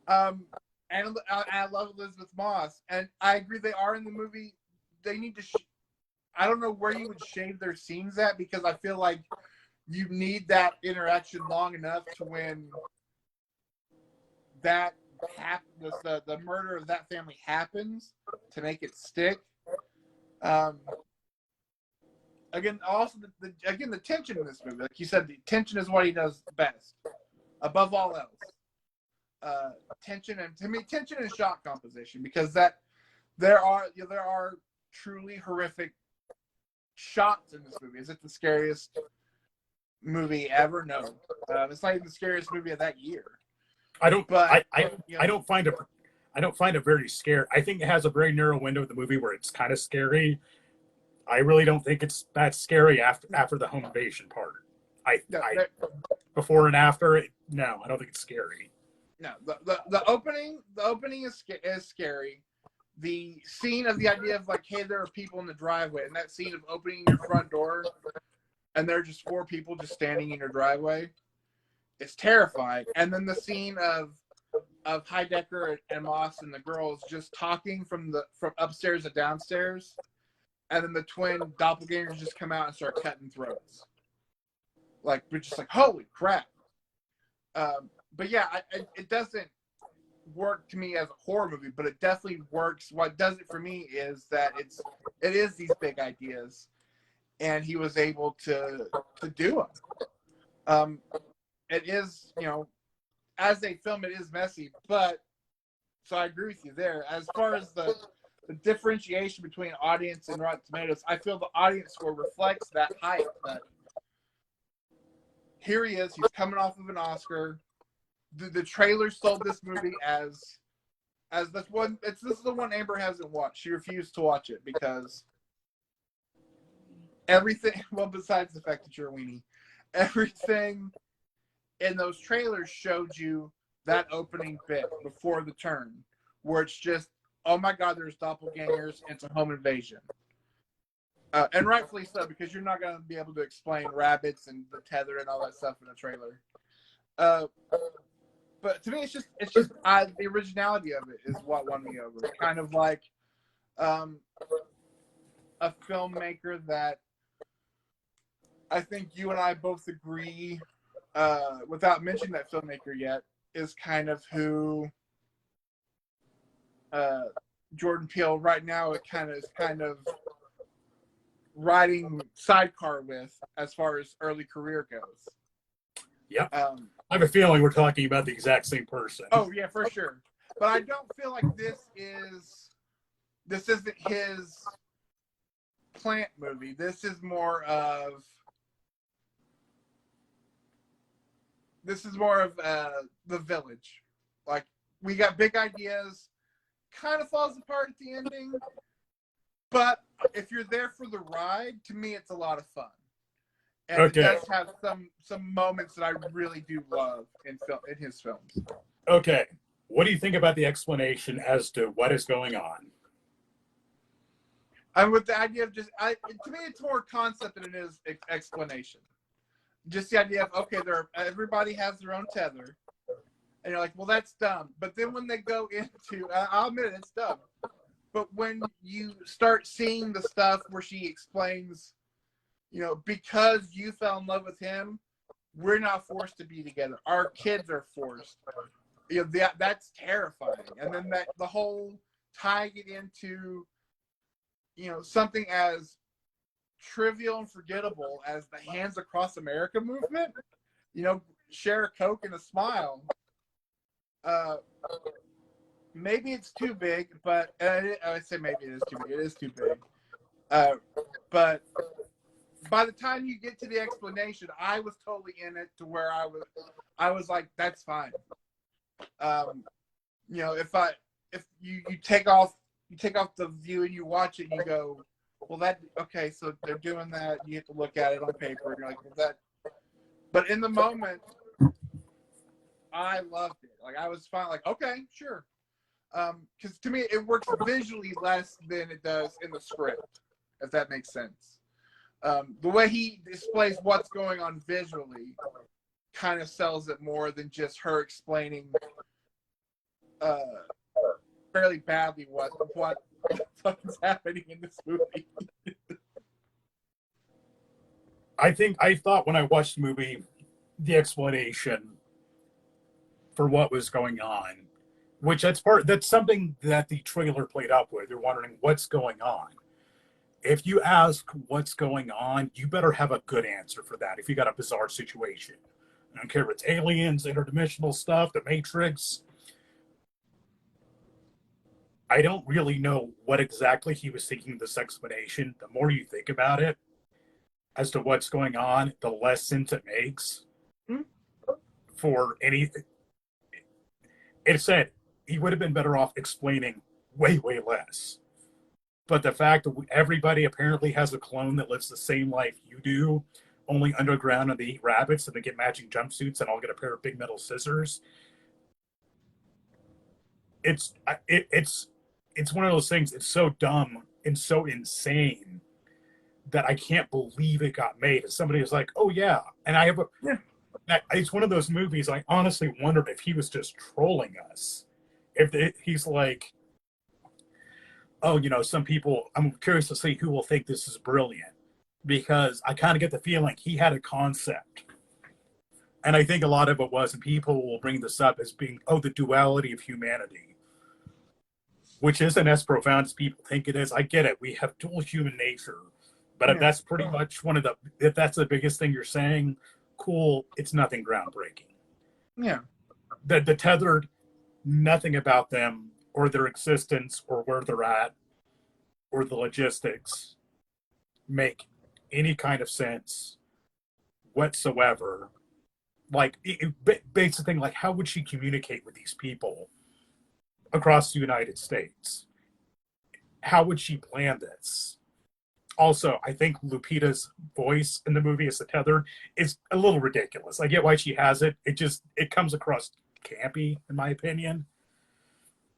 And I love Elizabeth Moss. And I agree, they are in the movie. They need to. I don't know where you would shave their scenes at, because I feel like you need that interaction long enough to when that the murder of that family happens to make it stick. Again, also the tension in this movie, like you said, the tension is what he does best, above all else. Tension, and to me, tension and shot composition, because there are truly horrific shots in this movie. Is it the scariest movie ever? No, it's not even the scariest movie of that year. I don't find it very scary. I think it has a very narrow window of the movie where it's kind of scary. I really don't think it's that scary after the home invasion part. Before and after it, no, I don't think it's scary. No, the opening is scary. The scene of the idea of like, hey, there are people in the driveway, and that scene of opening your front door, and there are just 4 people just standing in your driveway, it's terrifying. And then the scene of Heidecker and Moss and the girls just talking from upstairs to downstairs, and then the twin doppelgangers just come out and start cutting throats. Like, we're just like, holy crap. But yeah, it doesn't work to me as a horror movie, but it definitely works. What does it for me is that it is these big ideas, and he was able to do them. It is, you know, as they film, it is messy, but so I agree with you there. As far as the differentiation between audience and Rotten Tomatoes, I feel the audience score reflects that hype. That here he is, he's coming off of an Oscar. the trailer sold this movie as this one. This is the one Amber hasn't watched. She refused to watch it because everything. Well, besides the fact that you're a weenie, everything in those trailers showed you that opening bit before the turn, where it's just, oh my God, there's doppelgangers. It's a home invasion. And rightfully so, because you're not going to be able to explain rabbits and the tether and all that stuff in a trailer. But to me, it's just the originality of it is what won me over. Kind of like a filmmaker that I think you and I both agree, without mentioning that filmmaker yet, is kind of who Jordan Peele right now is kind of riding sidecar with as far as early career goes. Yep. I have a feeling we're talking about the exact same person. Oh yeah, for sure. But I don't feel like this isn't his plant movie. This is more of The Village. Like, we got big ideas, kind of falls apart at the ending, but if you're there for the ride, to me, it's a lot of fun. And It does have some moments that I really do love in his films. Okay. What do you think about the explanation as to what is going on? I'm with the idea of to me, it's more concept than it is explanation. Just the idea of, okay, everybody has their own tether. And you're like, well, that's dumb. But then when they go into, I'll admit it, it's dumb. But when you start seeing the stuff where she explains, because you fell in love with him, we're not forced to be together. Our kids are forced. That's terrifying. And then the whole tying it into, something as trivial and forgettable as the Hands Across America movement, share a Coke and a smile. Maybe it's too big, but I would say maybe it is too big. It is too big. But by the time you get to the explanation, I was totally in it to where I was like, that's fine. If you take off the view and you watch it and you go, well, okay, so they're doing that. You have to look at it on paper and you're like, well, that. But in the moment, I loved it. Like, I was fine. Like, okay, sure. Because to me, it works visually less than it does in the script, if that makes sense. The way he displays what's going on visually kind of sells it more than just her explaining fairly badly what the fuck is happening in this movie. I thought when I watched the movie, the explanation for what was going on, which that's something that the trailer played up with. You're wondering what's going on. If you ask what's going on, you better have a good answer for that. If you got a bizarre situation, I don't care if it's aliens, interdimensional stuff, the Matrix. I don't really know what exactly he was thinking this explanation. The more you think about it as to what's going on, the less sense it makes for anything. It said he would have been better off explaining way, way less. But the fact that everybody apparently has a clone that lives the same life you do, only underground, and they eat rabbits and they get matching jumpsuits and all get a pair of big metal scissors. It's one of those things. It's so dumb and so insane that I can't believe it got made. And somebody was like, "Oh yeah," and I have a. Yeah. It's one of those movies. I honestly wondered if he was just trolling us. He's like, "Oh, some people. I'm curious to see who will think this is brilliant," because I kind of get the feeling he had a concept, and I think a lot of it was, and people will bring this up as being, the duality of humanity, which isn't as profound as people think it is. I get it. We have dual human nature. But if that's pretty much if that's the biggest thing you're saying, cool, it's nothing groundbreaking. Yeah. The tethered, nothing about them or their existence or where they're at or the logistics make any kind of sense whatsoever Like, it begs the thing, like, how would she communicate with these people across the United States? How would she plan this? Also, I think Lupita's voice in the movie as the tethered is a little ridiculous. I get why she has it. It comes across campy, in my opinion.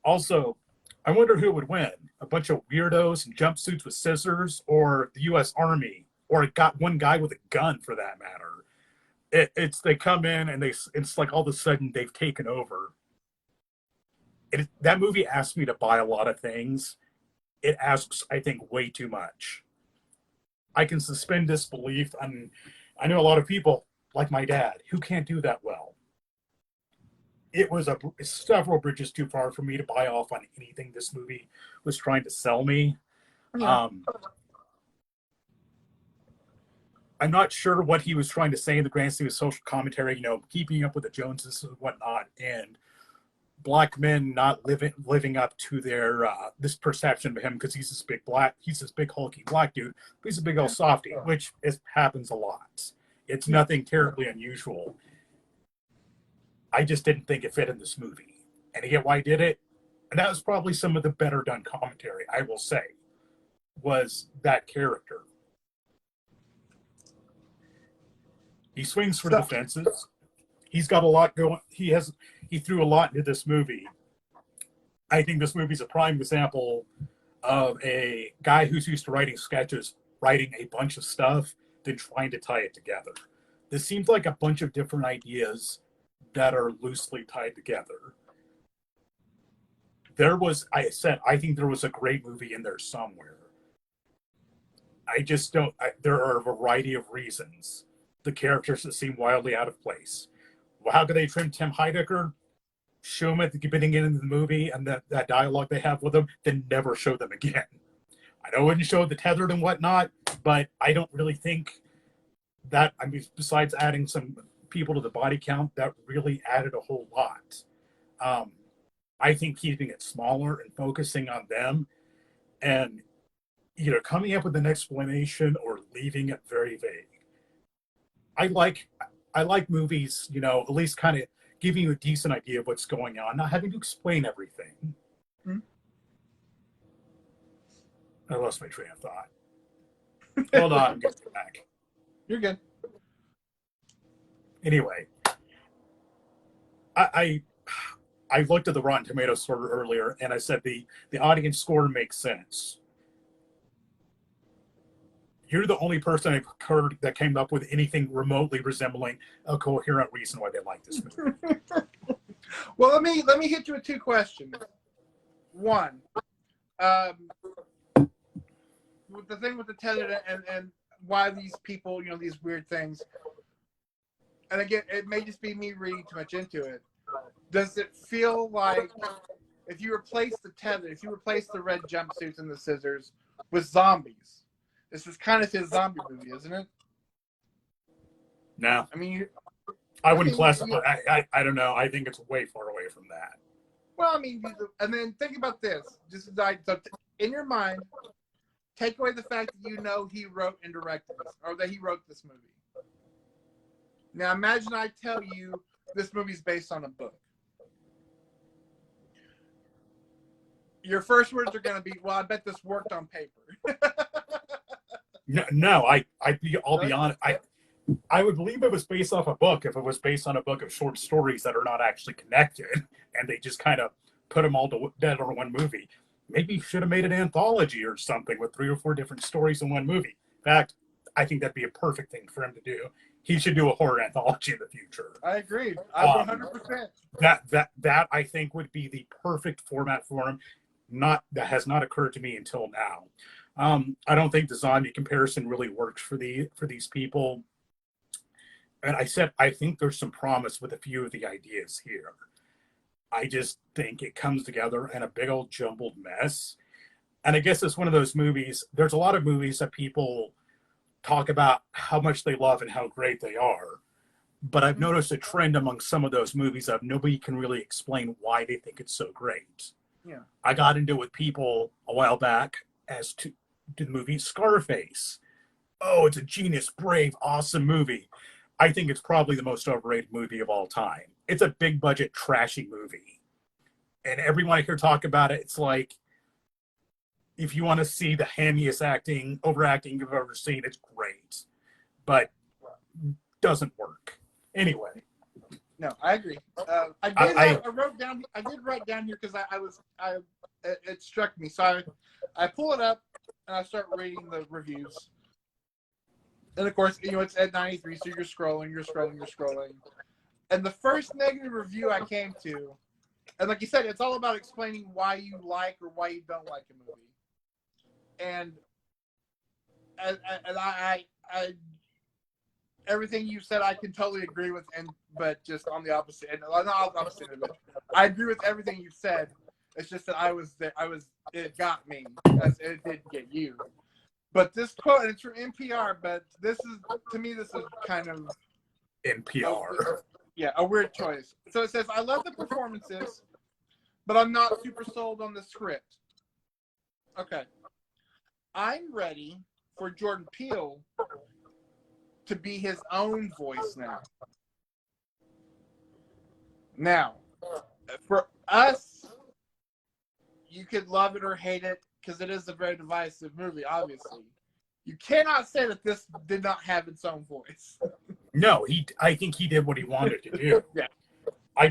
Also, I wonder who would win: a bunch of weirdos in jumpsuits with scissors, or the U.S. Army, or got one guy with a gun, for that matter. It's they come in and it's like all of a sudden they've taken over. That movie asked me to buy a lot of things. It asks, I think, way too much. I can suspend disbelief. I know a lot of people, like my dad, who can't do that well. It was several bridges too far for me to buy off on anything this movie was trying to sell me. Yeah. I'm not sure what he was trying to say in the grand scheme of social commentary, keeping up with the Joneses and whatnot, and black men not living up to their this perception of him because he's this big hulky black dude, but he's a big old softy, which happens a lot. It's nothing terribly unusual. I just didn't think it fit in this movie, and to get why I did it, and that was probably some of the better done commentary, I will say, was that character. He swings for the fences. He's got a lot going. He threw a lot into this movie. I think this movie's a prime example of a guy who's used to writing sketches, writing a bunch of stuff, then trying to tie it together. This seems like a bunch of different ideas that are loosely tied together. I think there was a great movie in there somewhere. I just don't. There are a variety of reasons. The characters that seem wildly out of place. Well, how could they trim Tim Heidecker? Show him at the beginning of the movie and that dialogue they have with him, then never show them again. I know it wouldn't show the tethered and whatnot, but I don't really think that, besides adding some people to the body count, that really added a whole lot. I think keeping it smaller and focusing on them and either coming up with an explanation or leaving it very vague. I like movies, at least kind of giving you a decent idea of what's going on, not having to explain everything. Mm-hmm. I lost my train of thought. Hold on, I'm getting back. You're good. Anyway, I looked at the Rotten Tomatoes score earlier, and I said the audience score makes sense. You're the only person I've heard that came up with anything remotely resembling a coherent reason why they like this movie. Well, let me hit you with two questions. One, with the thing with the tether and why these people, these weird things. And again, it may just be me reading too much into it. Does it feel like if you replace the tether, if you replace the red jumpsuits and the scissors with zombies? This is kind of his zombie movie, isn't it? No. I wouldn't classify. I don't know. I think it's way far away from that. Well, and then think about this. Just in your mind, take away the fact that he wrote and directed this, or that he wrote this movie. Now, imagine I tell you this movie's based on a book. Your first words are going to be, "Well, I bet this worked on paper." No, I'll be honest. I would believe it was based off a book if it was based on a book of short stories that are not actually connected, and they just kind of put them all together in one movie. Maybe you should have made an anthology or something with 3 or 4 different stories in one movie. In fact, I think that'd be a perfect thing for him to do. He should do a horror anthology in the future. I agree. 100%. That I think would be the perfect format for him. That has not occurred to me until now. I don't think the zombie comparison really works for these people. And I think there's some promise with a few of the ideas here. I just think it comes together in a big old jumbled mess. And I guess it's one of those movies. There's a lot of movies that people talk about how much they love and how great they are. But I've noticed a trend among some of those movies of nobody can really explain why they think it's so great. Yeah. I got into it with people a while back as to the movie Scarface. Oh, it's a genius, brave, awesome movie. I think it's probably the most overrated movie of all time. It's a big budget, trashy movie. And everyone I hear talk about it, it's like, if you want to see the hammiest overacting you've ever seen, it's great. But doesn't work. Anyway. No, I agree. I did write down here because it struck me. So I pull it up and I start reading the reviews. And of course, it's at 93, so you're scrolling. And the first negative review I came to, and like you said, it's all about explaining why you like or why you don't like a movie. And I everything you said, I can totally agree with, but just on the opposite, and not the opposite of it. I agree with everything you said. It's just that it got me, as it did get you. But this quote, and it's from NPR, but to me, this is kind of NPR. A weird choice. So it says, I love the performances, but I'm not super sold on the script. Okay. I'm ready for Jordan Peele to be his own voice now. Now, for us, you could love it or hate it because it is a very divisive movie, obviously. You cannot say that this did not have its own voice. No, I think he did what he wanted to do. Yeah. I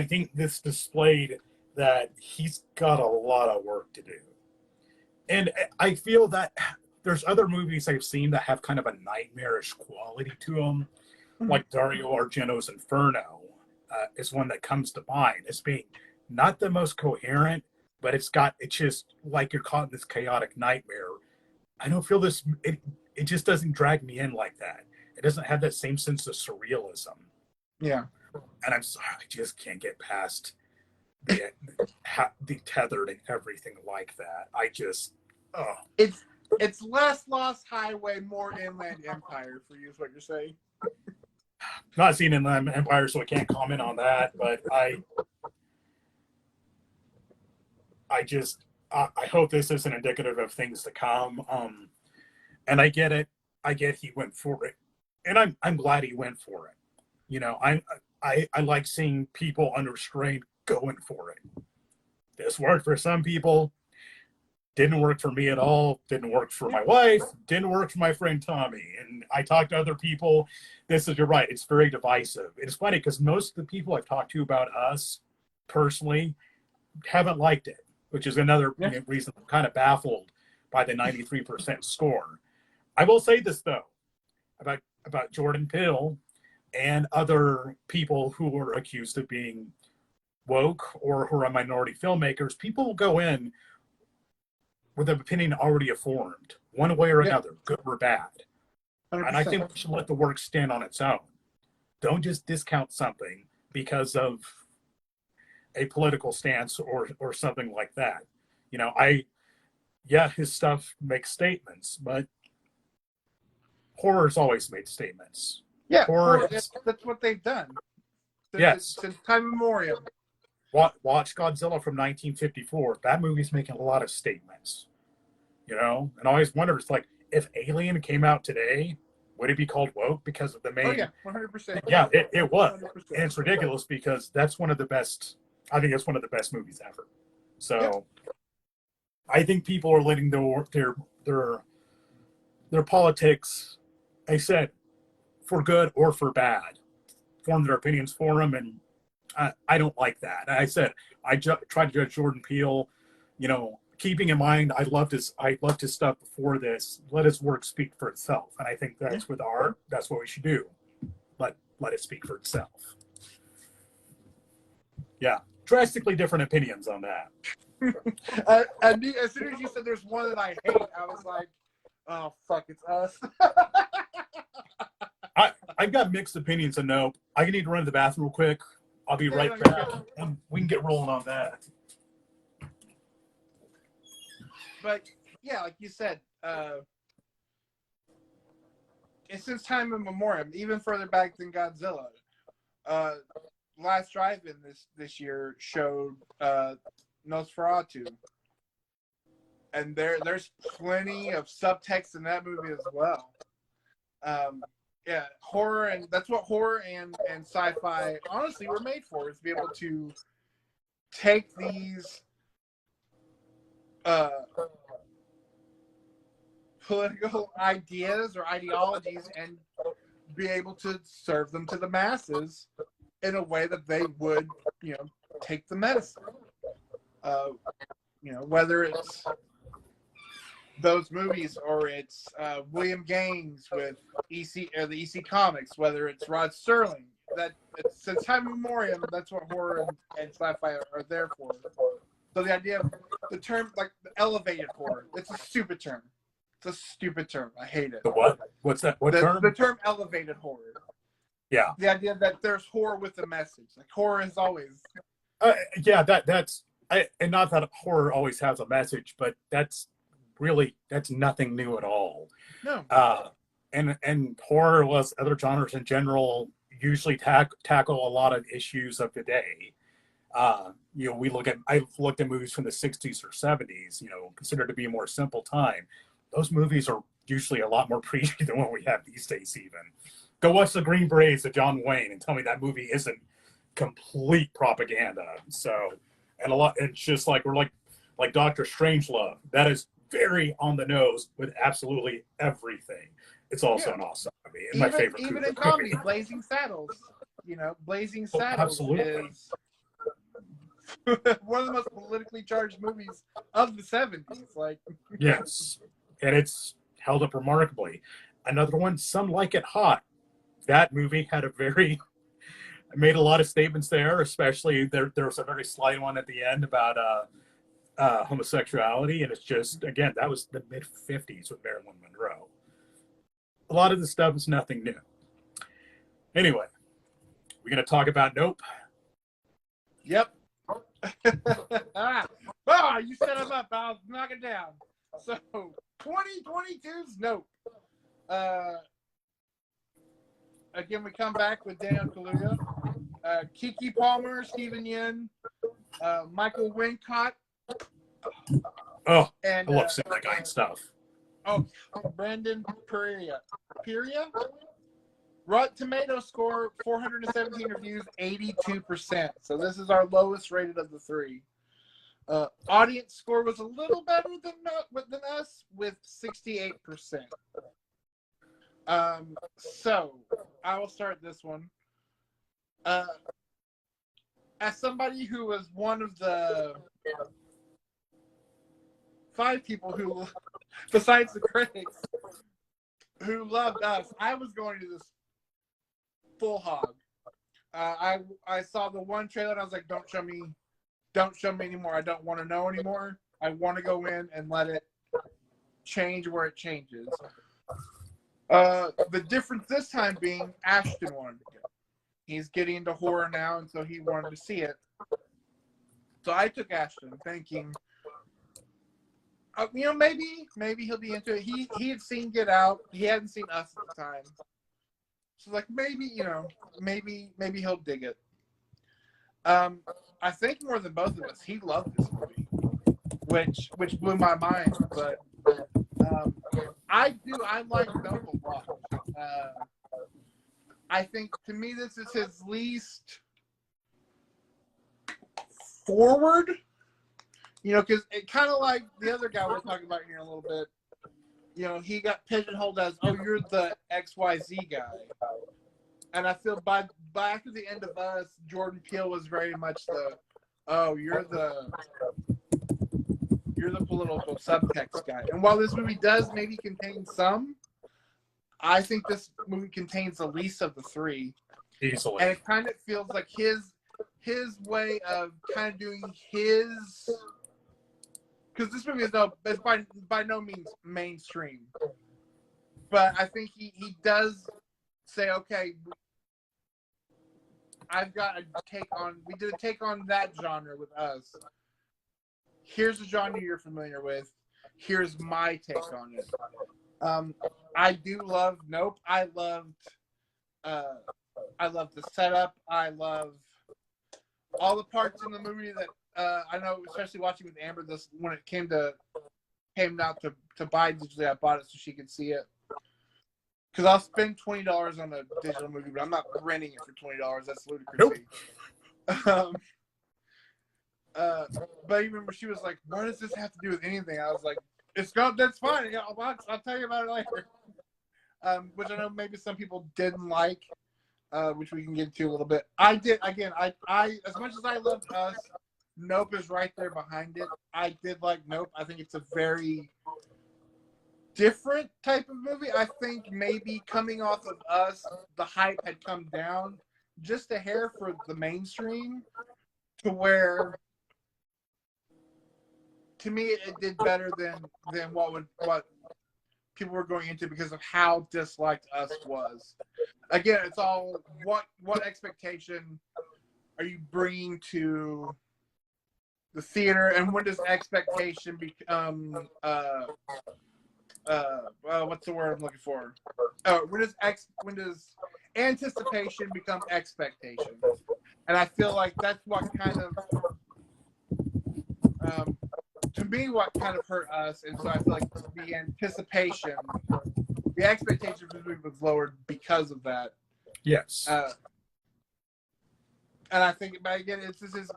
think this displayed that he's got a lot of work to do. And I feel that there's other movies I've seen that have kind of a nightmarish quality to them, like Dario Argento's Inferno is one that comes to mind as being not the most coherent, but it's just like you're caught in this chaotic nightmare. I don't feel this, it just doesn't drag me in like that. It doesn't have that same sense of surrealism. Yeah. And I'm sorry, I just can't get past the tethered and everything like that. It's less Lost Highway, more Inland Empire for you, is what you're saying. Not seen Inland Empire, so I can't comment on that. But I hope this isn't indicative of things to come. And I get it. I get he went for it, and I'm glad he went for it. I like seeing people under strain going for it. This worked for some people. Didn't work for me at all. Didn't work for my wife. Didn't work for my friend Tommy. And I talked to other people. You're right. It's very divisive. It's funny because most of the people I've talked to about us personally haven't liked it, which is another reason I'm kind of baffled by the 93% score. I will say this, though, about Jordan Peele and other people who were accused of being woke or who are minority filmmakers. People will go in with an opinion already formed, one way or another, good or bad. 100%. And I think we should let the work stand on its own. Don't just discount something because of a political stance or something like that. His stuff makes statements, but horror's always made statements. Yeah, that's what they've done. Since time immemorial. Watch Godzilla from 1954. That movie's making a lot of statements, and I always wonder, it's like, if Alien came out today, would it be called woke because of the main? Oh yeah, 100%. Yeah, it was, 100%. And it's ridiculous because that's one of the best. I think it's one of the best movies ever. So, I think people are letting their politics, I said, for good or for bad, form their opinions for them, and I don't like that. And I said I tried to judge Jordan Peele, keeping in mind I loved his stuff before this. Let his work speak for itself, and I think that's with art. That's what we should do. Let it speak for itself. Yeah, drastically different opinions on that. As soon as you said there's one that I hate, I was like, oh fuck, it's us. I've got mixed opinions, and no, I need to run to the bathroom real quick. I'll be right back, and we can get rolling on that. But yeah, like you said, and since time immemorial, even further back than Godzilla, Last Drive-In this year showed Nosferatu, and there's plenty of subtext in that movie as well. yeah, horror, and that's what horror and sci-fi honestly were made for, is to be able to take these political ideas or ideologies and be able to serve them to the masses in a way that they would, take the medicine. Whether it's those movies or it's William Gaines with EC or the EC Comics, whether it's Rod Serling. That since time immemorial, that's what horror and sci-fi are there for. So the idea of the term, like the elevated horror, it's a stupid term. It's a stupid term. I hate it. The what? What's that? What term? The term elevated horror. Yeah. The idea that there's horror with a message. Like horror is always. Yeah, that's and not that horror always has a message, but that's nothing new at all. No. And horror, as other genres in general, usually tackle a lot of issues of the day. I've looked at movies from the 60s or 70s, considered to be a more simple time. Those movies are usually a lot more preachy than what we have these days even. Go watch The Green Berets of John Wayne and tell me that movie isn't complete propaganda. So, and it's just like, we're like Dr. Strangelove. That is very on the nose with absolutely everything. It's also an awesome movie. And my favorite. Even in comedy, Blazing Saddles. Blazing Saddles is one of the most politically charged movies of the 70s. Like, yes, and it's held up remarkably. Another one, Some Like It Hot. That movie had made a lot of statements there, especially there was a very slight one at the end about homosexuality, and it's just, again, that was the mid-50s with Marilyn Monroe. A lot of the stuff is nothing new. Anyway, we're going to talk about Nope. Yep. You set him up. I'll knock it down. So, 2022's Nope. Again, we come back with Daniel Kaluuya, Keke Palmer, Stephen Yeun, Michael Wincott. Oh, and, I love seeing that guy and stuff. Oh, Brandon Perea. Rotten Tomatoes score, 417 reviews, 82%. So this is our lowest rated of the three. Audience score was a little better than us with 68%. So I will start this one. As somebody who was one of the 5 people who, besides the critics, who loved us, I was going to this full hog. I saw the one trailer and I was like, don't show me anymore. I don't want to know anymore. I want to go in and let it change where it changes. The difference this time being Ashton wanted to go. He's getting into horror now, and so he wanted to see it. So I took Ashton, thinking, maybe he'll be into it. He had seen Get Out. He hadn't seen Us at the time. So like maybe he'll dig it. I think more than both of us, he loved this movie, which blew my mind. But I like Noble a lot. I think to me this is his least forward. Because it kind of like the other guy we're talking about here in a little bit. He got pigeonholed as, oh, you're the XYZ guy. And I feel by after the end of Us, Jordan Peele was very much the, oh, you're the political subtext guy. And while this movie does maybe contain some, I think this movie contains the least of the three. Easily. And it kind of feels like his way of kind of doing his, because this movie is by no means mainstream. But I think he does say, okay, we did a take on that genre with Us. Here's a genre you're familiar with. Here's my take on it. I do love Nope. I loved the setup. I love all the parts in the movie that I know, especially watching with Amber, this when it came out to buy digitally, I bought it so she could see it. because I'll spend $20 on a digital movie, but I'm not renting it for $20. That's ludicrous. Nope. Um, but even when she was like, "What does this have to do with anything?" I was like, That's fine. I'll tell you about it later." Which I know maybe some people didn't like, which we can get into a little bit. I did. Again, I as much as I loved Us, Nope is right there behind it. I did like Nope. I think it's a very different type of movie. I think maybe coming off of Us, the hype had come down just a hair for the mainstream, to where, to me, it did better than what people were going into because of how disliked Us was. Again, it's all what expectation are you bringing to the theater, and when does expectation become what's the word I'm looking for? When does anticipation become expectation? And I feel like that's what kind of to me, what kind of hurt Us, and so I feel like the expectation for the movie was lowered because of that. Yes. And I think, but again,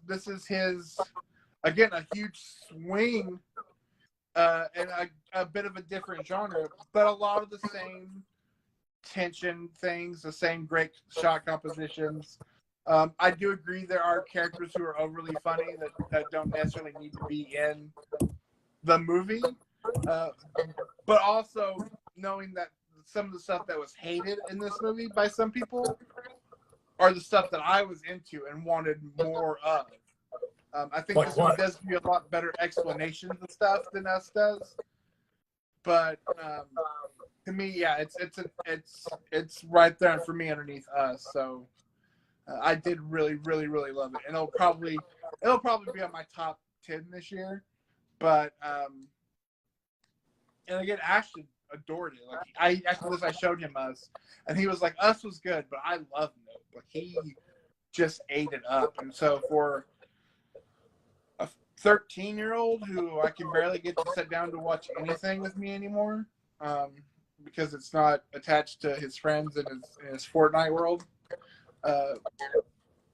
this is his, again, a huge swing, and a bit of a different genre, but a lot of the same tension things, the same great shot compositions. I do agree there are characters who are overly funny that don't necessarily need to be in the movie, but also knowing that some of the stuff that was hated in this movie by some people are the stuff that I was into and wanted more of. I think this one does give you a lot better explanations of stuff than Us does, but to me, yeah, it's right there for me underneath Us. So I did really, really, really love it, and it'll probably be on my top 10 this year. But and again, Ashton adored it. Like after this, I showed him Us, and he was like, "Us was good, but I love Nope." Like he just ate it up, and so for a 13-year-old who I can barely get to sit down to watch anything with me anymore, because it's not attached to his friends and his Fortnite world.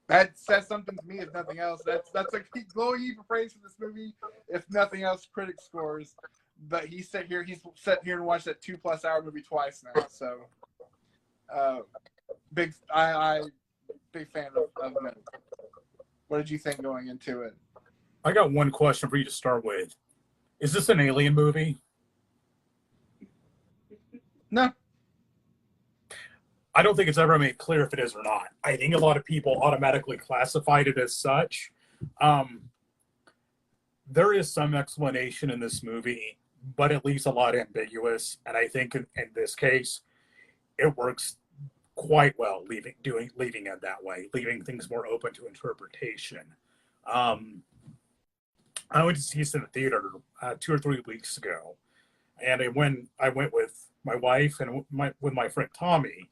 That says something to me, if nothing else. That's a glowing heap of praise for this movie, if nothing else. Critic scores, but he's sat here and watched that 2+ hour movie twice now. So, big fan of it. What did you think going into it? I got one question for you to start with. Is this an alien movie? No. I don't think it's ever made clear if it is or not. I think a lot of people automatically classified it as such. There is some explanation in this movie, but it leaves a lot ambiguous. And I think in this case, it works quite well leaving it that way, leaving things more open to interpretation. I went to see this in the theater 2 or 3 weeks ago, and I went with my wife and with my friend Tommy.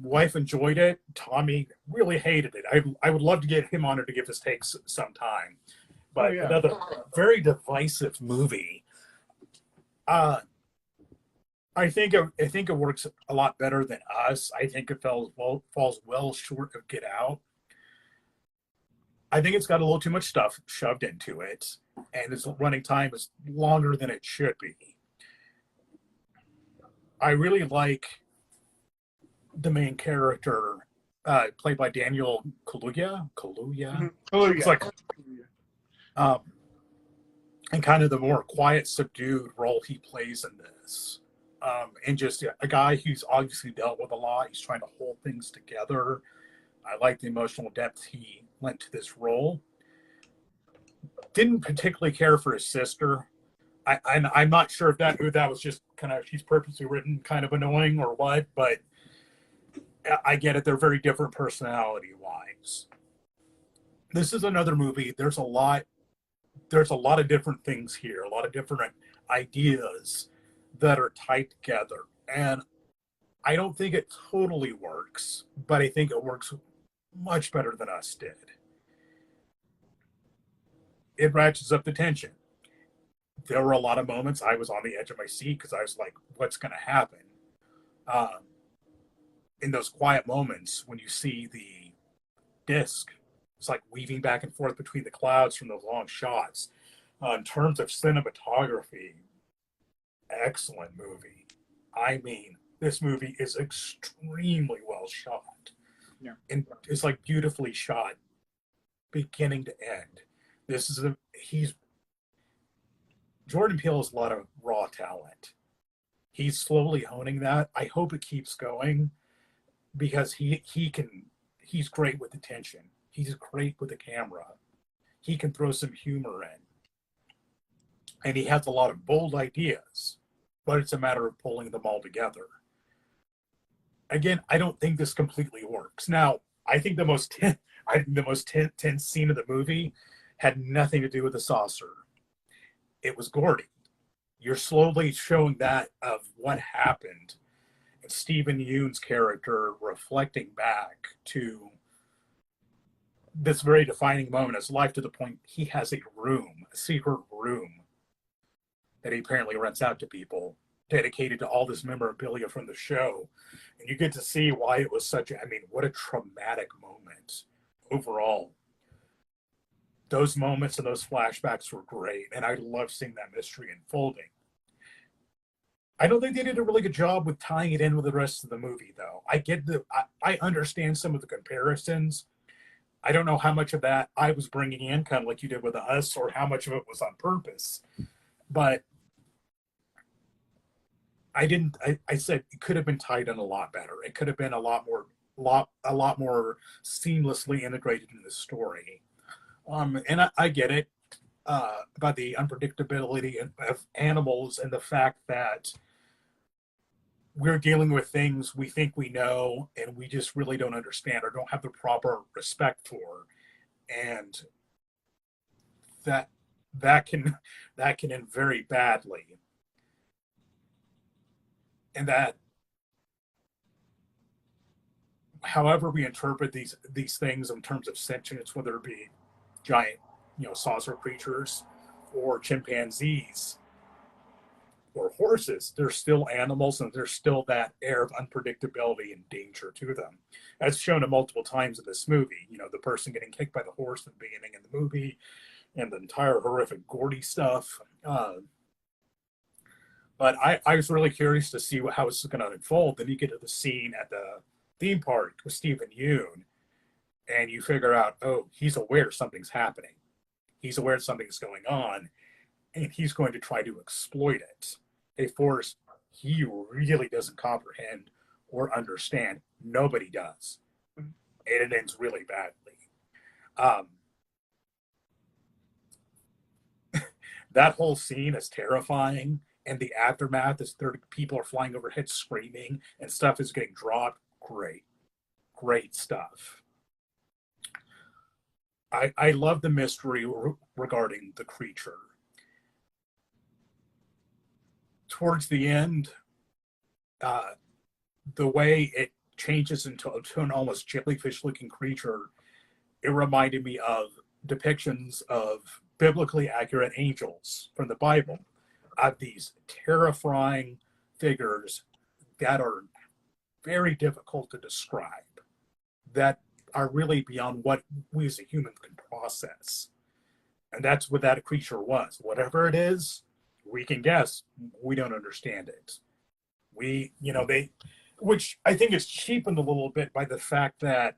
Wife enjoyed it. Tommy really hated it. I would love to get him on it to give his takes sometime. But another very divisive movie. I think it works a lot better than Us. I think it falls well short of Get Out. I think it's got a little too much stuff shoved into it, and its running time is longer than it should be. I really like the main character, played by Daniel Kaluuya. Kaluuya. It's like, and kind of the more quiet, subdued role he plays in this. And just a guy who's obviously dealt with a lot. He's trying to hold things together. I like the emotional depth he lent to this role. Didn't particularly care for his sister. I'm not sure if that was just kind of, she's purposely written kind of annoying or what, but I get it. They're very different personality-wise. This is another movie. There's a lot of different things here, a lot of different ideas that are tied together. And I don't think it totally works, but I think it works much better than Us did. It ratchets up the tension. There were a lot of moments I was on the edge of my seat because I was like, what's going to happen? in those quiet moments when you see the disc, it's like weaving back and forth between the clouds from those long shots. In terms of cinematography, excellent movie. I mean, this movie is extremely well shot. Yeah. And it's like beautifully shot beginning to end. Jordan Peele has a lot of raw talent. He's slowly honing that. I hope it keeps going because he's great with attention. He's great with the camera. He can throw some humor in. And he has a lot of bold ideas, but it's a matter of pulling them all together. Again, I don't think this completely works. Now, I think the most tense scene of the movie had nothing to do with the saucer. It was Gordy. You're slowly showing that of what happened, and Stephen Yeun's character reflecting back to this very defining moment in his life, to the point he has a secret room that he apparently rents out to people, dedicated to all this memorabilia from the show. And you get to see why it was what a traumatic moment overall. Those moments and those flashbacks were great, and I love seeing that mystery unfolding. I don't think they did a really good job with tying it in with the rest of the movie, though. I understand some of the comparisons. I don't know how much of that I was bringing in, kind of like you did with Us, or how much of it was on purpose. But I said it could have been tied in a lot better. It could have been a lot more seamlessly integrated in the story. And I get it about the unpredictability of animals and the fact that we're dealing with things we think we know and we just really don't understand or don't have the proper respect for, and that can end very badly. And that, however we interpret these things in terms of sentience, whether it be giant, saucer creatures or chimpanzees or horses, they're still animals, and there's still that air of unpredictability and danger to them. That's shown multiple times in this movie. The person getting kicked by the horse at the beginning of the movie, and the entire horrific Gordy stuff. But I was really curious to see how this is going to unfold. Then you get to the scene at the theme park with Stephen Yeun, and you figure out, oh, he's aware something's happening. He's aware something's going on, and he's going to try to exploit it. A force he really doesn't comprehend or understand. Nobody does. And it ends really badly. That whole scene is terrifying, and the aftermath is 30 people are flying overhead screaming, and stuff is getting dropped. Great stuff. I love the mystery regarding the creature. Towards the end, the way it changes into an almost jellyfish-looking creature, it reminded me of depictions of biblically accurate angels from the Bible, of these terrifying figures that are very difficult to describe, that are really beyond what we as a human can process. And that's what that creature was. Whatever it is, we can guess. We don't understand it. Which I think is cheapened a little bit by the fact that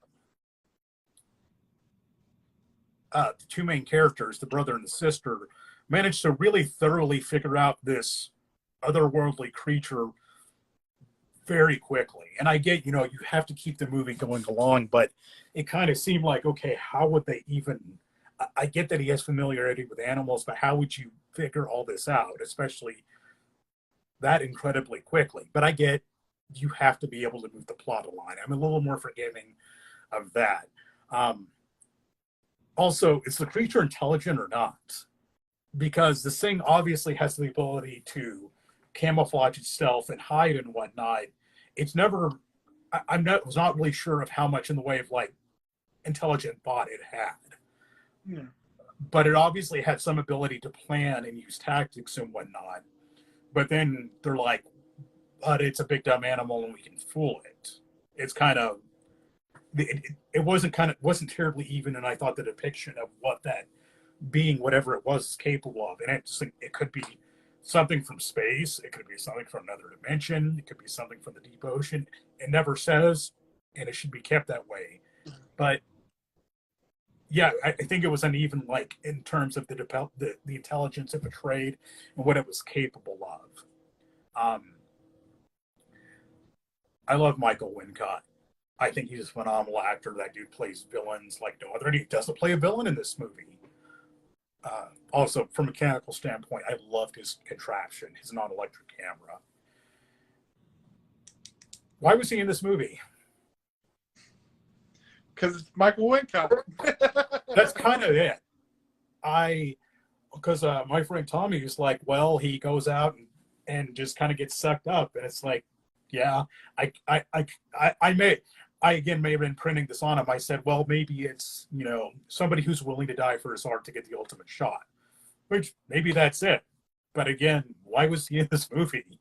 the two main characters, the brother and the sister, managed to really thoroughly figure out this otherworldly creature very quickly. And I get, you have to keep the movie going along, but it kind of seemed like, okay, how would they even, I get that he has familiarity with animals, but how would you figure all this out, especially that incredibly quickly? But I get you have to be able to move the plot along. I'm a little more forgiving of that. Also, is the creature intelligent or not? Because this thing obviously has the ability to camouflage itself and hide and whatnot. It's never, was not really sure of how much in the way of intelligent bot it had. Yeah. But it obviously had some ability to plan and use tactics and whatnot. But then they're like, but it's a big dumb animal and we can fool it. It's kind of it wasn't terribly even, and I thought the depiction of what that being, whatever it was, is capable of, and it could be something from space, it could be something from another dimension, it could be something from the deep ocean. It never says, and it should be kept that way. But yeah, I think it was uneven, like in terms of the intelligence it portrayed and what it was capable of. I love Michael Wincott. I think he's a phenomenal actor. That dude plays villains like no other, and he doesn't play a villain in this movie. Also, from a mechanical standpoint, I loved his contraption, his non-electric camera. Why was he in this movie? Because it's Michael Wincott. That's kind of it. Because my friend Tommy was like, well, he goes out and just kind of gets sucked up, and it's like, yeah, I again may have been printing this on him. I said, well, maybe it's, somebody who's willing to die for his art to get the ultimate shot, which maybe that's it. But again, why was he in this movie?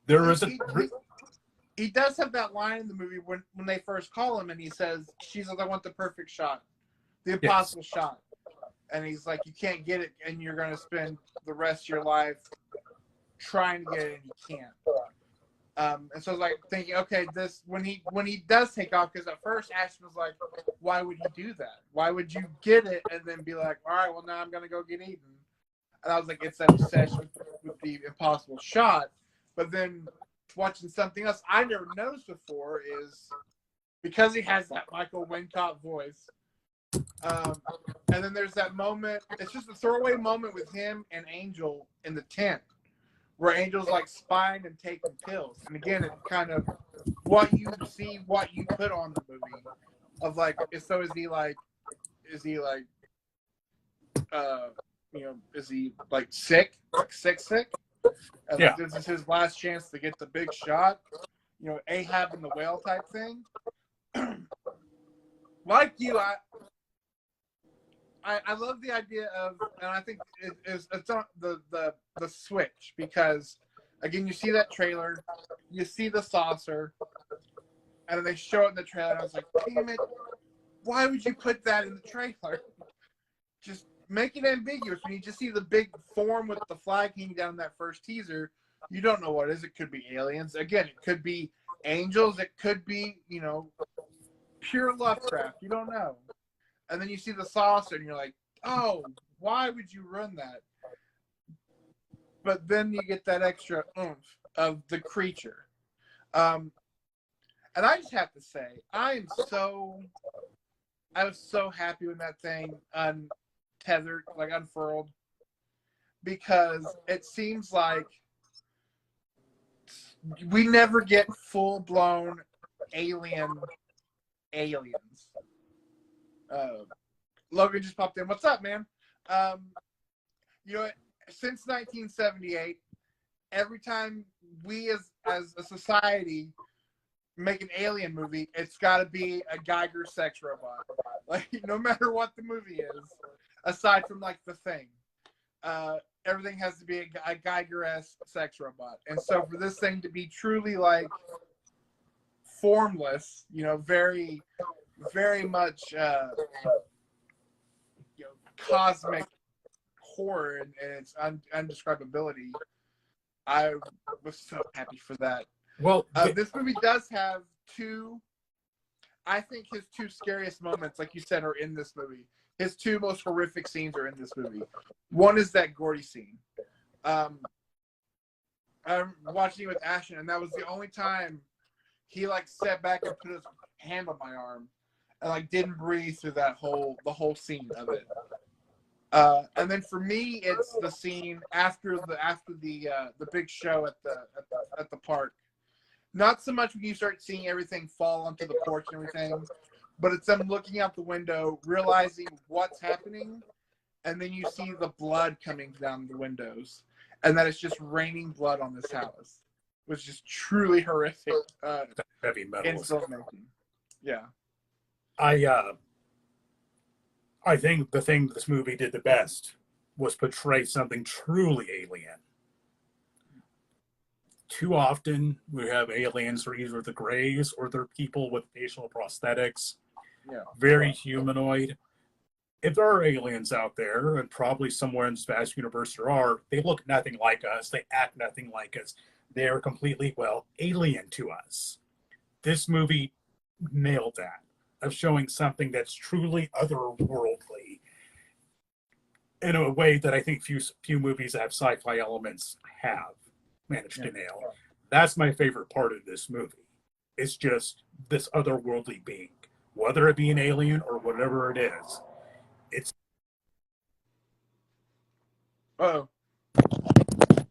There isn't. He does have that line in the movie when they first call him, and he says, "She says I want the perfect shot, the impossible shot," and he's like, "You can't get it, and you're going to spend the rest of your life trying to get it, and you can't." And so I was like thinking, okay, this when he does take off, because at first Ashton was like, why would he do that? Why would you get it and then be like, all right, well now I'm gonna go get eaten? And I was like, it's that obsession with the impossible shot. But then watching something else I never noticed before is because he has that Michael Wincott voice. And then there's that moment. It's just a throwaway moment with him and Angel in the tent, where Angel's like spying and taking pills. And again, it's kind of what you see, what you put on the movie of like, so is he like sick? Like sick? And Yeah. this is his last chance to get the big shot. Ahab and the whale type thing. Like you, I love the idea of, and I think it's on the switch, because again, you see that trailer, you see the saucer, and then they show it in the trailer, and I was like, damn it, why would you put that in the trailer? Just make it ambiguous. When you just see the big form with the flag hanging down in that first teaser, you don't know what it is. It could be aliens. Again, it could be angels. It could be, pure Lovecraft. You don't know. And then you see the saucer, and you're like, oh, why would you run that? But then you get that extra oomph of the creature. And I just have to say, I was so happy when that thing untethered, like unfurled, because it seems like we never get full-blown aliens. Logan just popped in. What's up, man? Since 1978, every time we as a society make an alien movie, it's got to be a Geiger sex robot. Like, no matter what the movie is, aside from like The Thing, everything has to be a Geiger-esque sex robot. And so for this thing to be truly like formless, very, very much cosmic horror and its undescribability, I was so happy for that. Well, this movie does have I think his two scariest moments, like you said, are in this movie. His two most horrific scenes are in this movie. One is that Gordy scene. I'm watching it with Ashton, and that was the only time he like sat back and put his hand on my arm and like didn't breathe through the whole scene of it. And then for me, it's the scene after the big show at the park. Not so much when you start seeing everything fall onto the porch and everything, but it's them looking out the window, realizing what's happening, and then you see the blood coming down the windows, and that it's just raining blood on this house. It was just truly horrific. Heavy metal. In filmmaking. Yeah. I think the thing this movie did the best was portray something truly alien. too often we have aliens who are either the Greys or they're people with facial prosthetics, Yeah. very humanoid. If there are aliens out there, and probably somewhere in this vast universe there are, they look nothing like us. They act nothing like us. They are completely, well, alien to us. This movie nailed that, of showing something that's truly otherworldly in a way that I think few movies that have sci-fi elements have managed to nail. That's my favorite part of this movie. It's just this otherworldly being, whether it be an alien or whatever it is. It's Oh,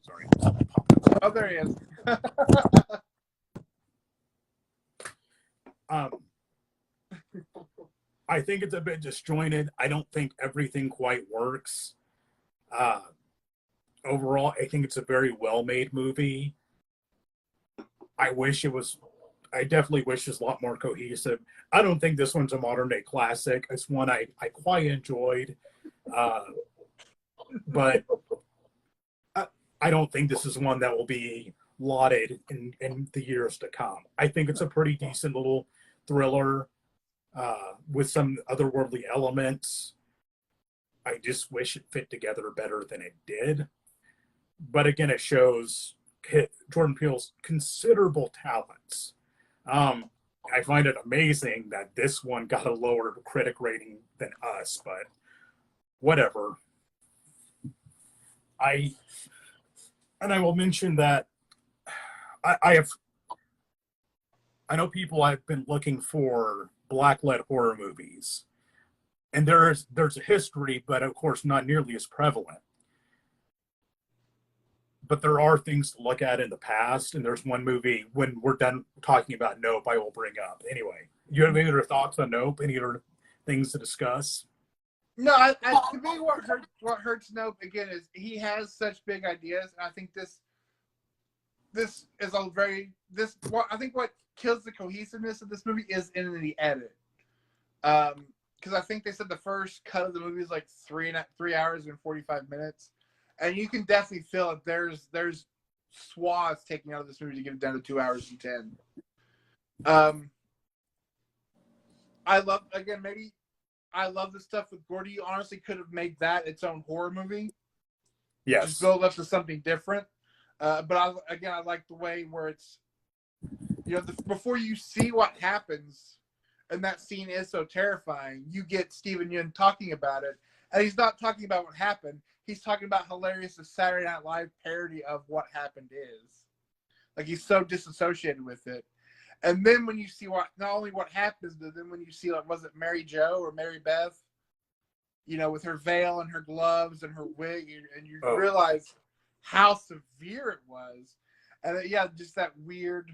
sorry. oh, there he is. I think it's a bit disjointed. I don't think everything quite works. Overall, I think it's a very well-made movie. I definitely wish it was a lot more cohesive. I don't think this one's a modern-day classic. It's one I quite enjoyed. But I don't think this is one that will be lauded in the years to come. I think it's a pretty decent little thriller with some otherworldly elements. I just wish it fit together better than it did. But again, it shows Jordan Peele's considerable talents. I find it amazing that this one got a lower critic rating than Us, but whatever. I will mention that I know people have been looking for blacklit horror movies, and there's a history, but of course not nearly as prevalent. But there are things to look at in the past, and there's one movie when we're done talking about Nope I will bring up. Anyway, you have any other thoughts on Nope? Any other things to discuss? No, to me, what hurts Nope again is he has such big ideas, and I think this is a very I think what kills the cohesiveness of this movie is in the edit. Because I think they said the first cut of the movie is like 3 hours and 45 minutes, and you can definitely feel it. There's swaths taken out of this movie to get it down to 2 hours and 10. I love the stuff with Gordy. You honestly could have made that its own horror movie. Yes. Just build up to something different. But I like the way where it's, before you see what happens, and that scene is so terrifying, you get Steven Yeun talking about it, and he's not talking about what happened. He's talking about hilarious Saturday Night Live parody of what happened is. Like, he's so disassociated with it. And then when you see not only what happens, but then when you see, like, was it Mary Jo or Mary Beth, with her veil and her gloves and her wig, and you realize how severe it was. And just that weird,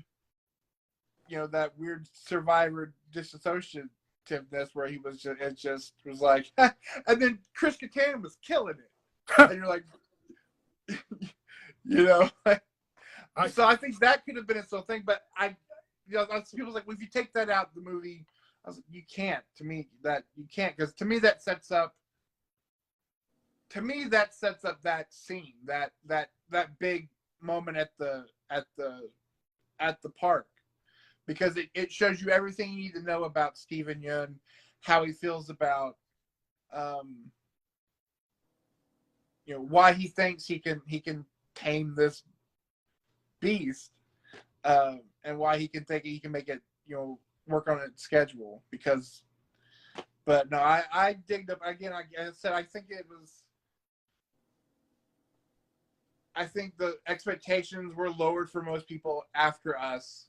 that weird survivor disassociativeness where he was was like, and then Chris Kattan was killing it. And you're like, so I think that could have been its own thing, but people was like, well, if you take that out of the movie, I was like, you can't. To me, you can't, because to me that sets up that scene, that big moment at the park, because it shows you everything you need to know about Steven Yeun, how he feels about why he thinks he can tame this beast, and why he can make it work on its schedule. But no, I digged up again. I said I think the expectations were lowered for most people after Us.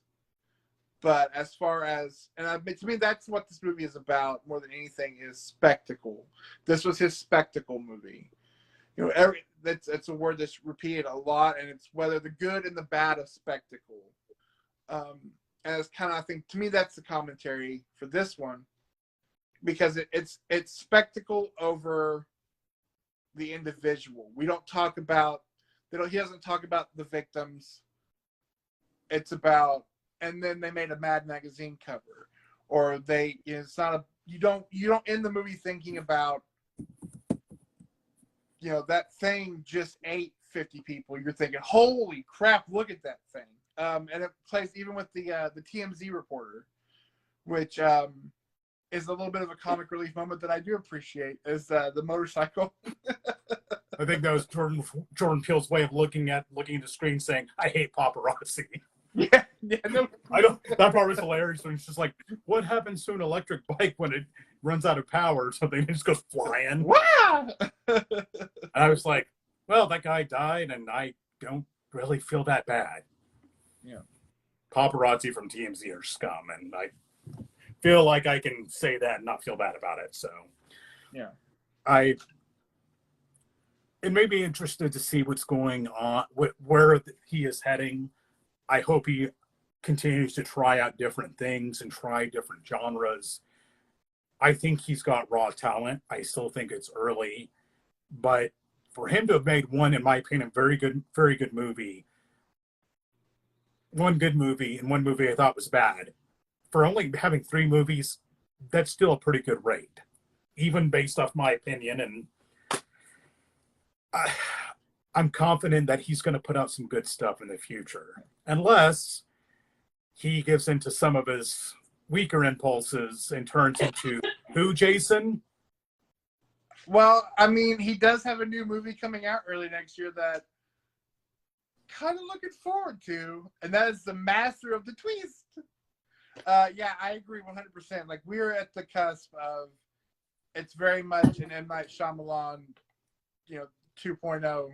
But as far as, to me, that's what this movie is about more than anything, is spectacle. This was his spectacle movie. That's a word that's repeated a lot, and it's whether the good and the bad of spectacle. And it's kind of, I think, to me, that's the commentary for this one, because it's spectacle over the individual. We don't talk about. He doesn't talk about the victims. It's about, and then they made a Mad magazine cover, or it's not you don't end the movie thinking about, that thing just ate 50 people, you're thinking, holy crap, look at that thing. And it plays even with the TMZ reporter, which is a little bit of a comic relief moment that I do appreciate, is the motorcycle. I think that was Jordan Peele's way of looking at the screen saying, I hate paparazzi. Yeah, no. I don't. That part was hilarious. When it's just like, what happens to an electric bike when it runs out of power or something? It just goes flying. Wow! And I was like, well, that guy died, and I don't really feel that bad. Yeah. Paparazzi from TMZ are scum, and I feel like I can say that and not feel bad about it. So, yeah, it made me interested to see what's going on, where he is heading. I hope he continues to try out different things and try different genres. I think he's got raw talent. I still think it's early, but for him to have made one, in my opinion, very good movie, one good movie and one movie I thought was bad, for only having 3 movies, that's still a pretty good rate, even based off my opinion. And I'm confident that he's going to put out some good stuff in the future, unless he gives into some of his weaker impulses and turns into who, Jason? Well, I mean, he does have a new movie coming out early next year that kind of looking forward to, and that is The Master of the Twist. Yeah, I agree 100%. Like, we're at the cusp of, it's very much an M. Night Shyamalan, 2.0.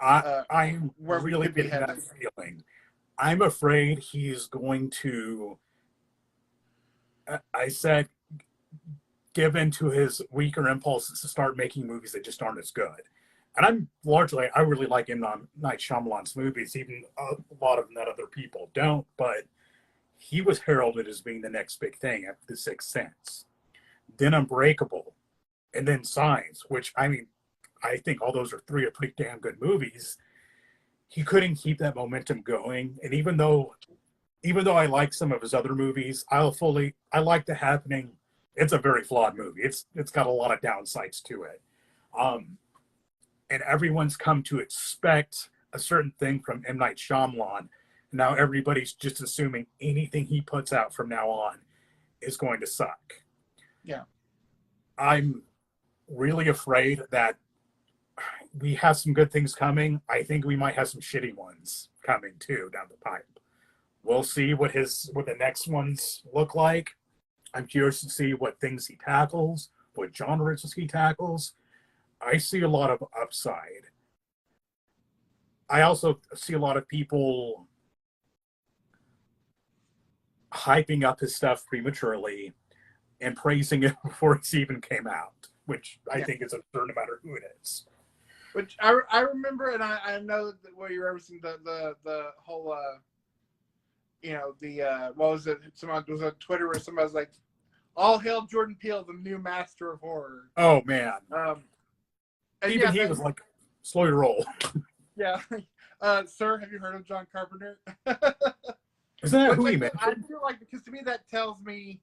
I'm where we really could be getting that headed. feeling. I'm afraid he's going to, I said, give into his weaker impulses to start making movies that just aren't as good. And I really like M. Night Shyamalan's movies, even a lot of them that other people don't, but he was heralded as being the next big thing after The Sixth Sense. Then Unbreakable, and then Signs, which, I mean, I think all those are 3 are pretty damn good movies. He couldn't keep that momentum going. And even though I like some of his other movies, I like The Happening. It's a very flawed movie. It's got a lot of downsides to it. And everyone's come to expect a certain thing from M. Night Shyamalan. Now everybody's just assuming anything he puts out from now on is going to suck. Yeah. I'm really afraid that we have some good things coming. I think we might have some shitty ones coming too down the pipe. We'll see what the next ones look like. I'm curious to see what things he tackles, what genres he tackles. I see a lot of upside. I also see a lot of people hyping up his stuff prematurely and praising it before it's even came out, which I think is absurd no matter who it is. Which I remember, and I know that what you're referencing, the whole, what was it? Someone was on Twitter where somebody was like, "All hail Jordan Peele, the new master of horror." Oh man! Even he was like, "Slow your roll." Yeah, sir, have you heard of John Carpenter? Isn't that who he mentioned? I feel like, because to me that tells me,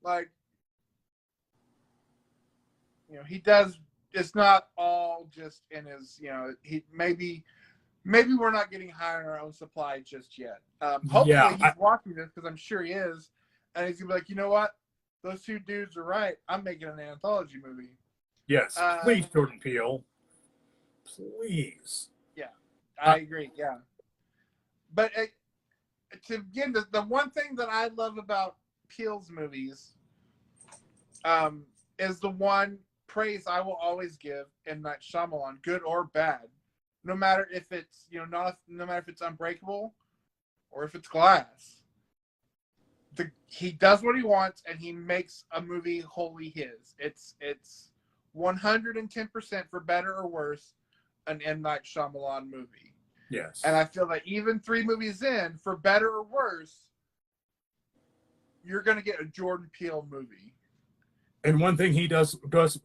like, he does. It's not all just in his, he maybe we're not getting high on our own supply just yet. Hopefully he's watching this, because I'm sure he is, and he's gonna be like, you know what, those 2 dudes are right. I'm making an anthology movie. Yes, please, Jordan Peele, please. Yeah, I agree. Yeah, but again, the one thing that I love about Peele's movies, is the one praise I will always give M. Night Shyamalan, good or bad, no matter if it's no matter if it's Unbreakable or if it's Glass. He does what he wants, and he makes a movie wholly his. It's 110%, for better or worse, an M. Night Shyamalan movie. Yes, and I feel that even 3 movies in, for better or worse, you're going to get a Jordan Peele movie. And one thing he does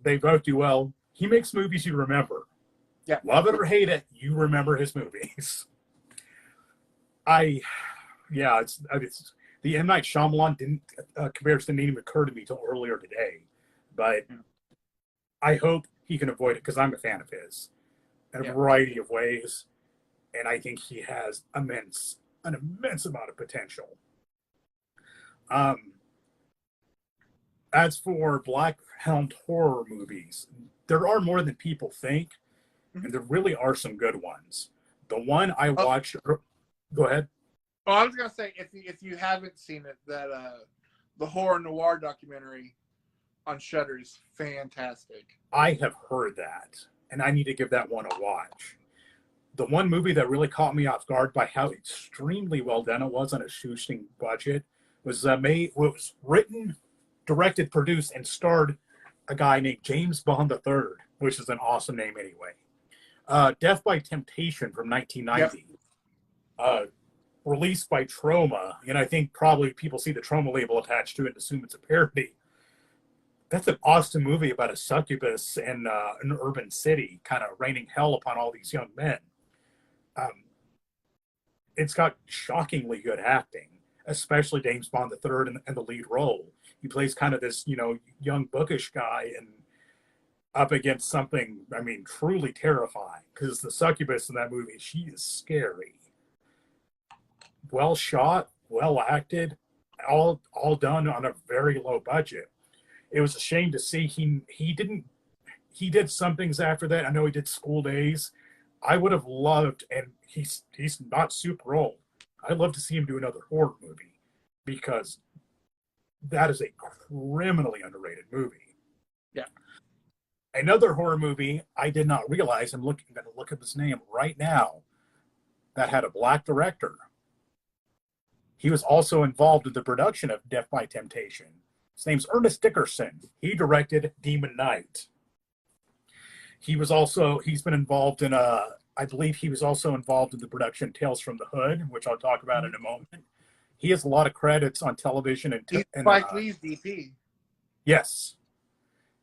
they both do well, he makes movies you remember. Yeah. Love it or hate it, you remember his movies. It's the M. Night Shyamalan comparison didn't even occur to me till earlier today. But I hope he can avoid it, because I'm a fan of his. in a Yeah. variety of ways, and I think he has an immense amount of potential. As for black-helmed horror movies, there are more than people think, and there really are some good ones. The one I watched, go ahead. Oh, I was gonna say if you haven't seen it, that the horror noir documentary on Shudder is fantastic. I have heard that, and I need to give that one a watch. The one movie that really caught me off guard by how extremely well done it was on a shoestring budget was was written, directed, produced, and starred a guy named James Bond III, which is an awesome name anyway. Death by Temptation from 1990. Yep. Released by Troma, and I think probably people see the Troma label attached to it and assume it's a parody. That's an awesome movie about a succubus in an urban city, kind of raining hell upon all these young men. It's got shockingly good acting, especially James Bond III in the lead role. He plays kind of this, young bookish guy and up against something, truly terrifying. Because the succubus in that movie, she is scary. Well shot, well acted, all done on a very low budget. It was a shame to see he did some things after that. I know he did School Days. I would have loved, and he's not super old. I'd love to see him do another horror movie because that is a criminally underrated movie. Yeah. Another horror movie I did not realize, I'm going to look up his name right now, that had a black director. He was also involved in the production of Death by Temptation. His name's Ernest Dickerson. He directed Demon Knight. He's been involved in I believe he was also involved in the production Tales from the Hood, which I'll talk about in a moment. He has a lot of credits on television and Spike Lee's DP. Yes.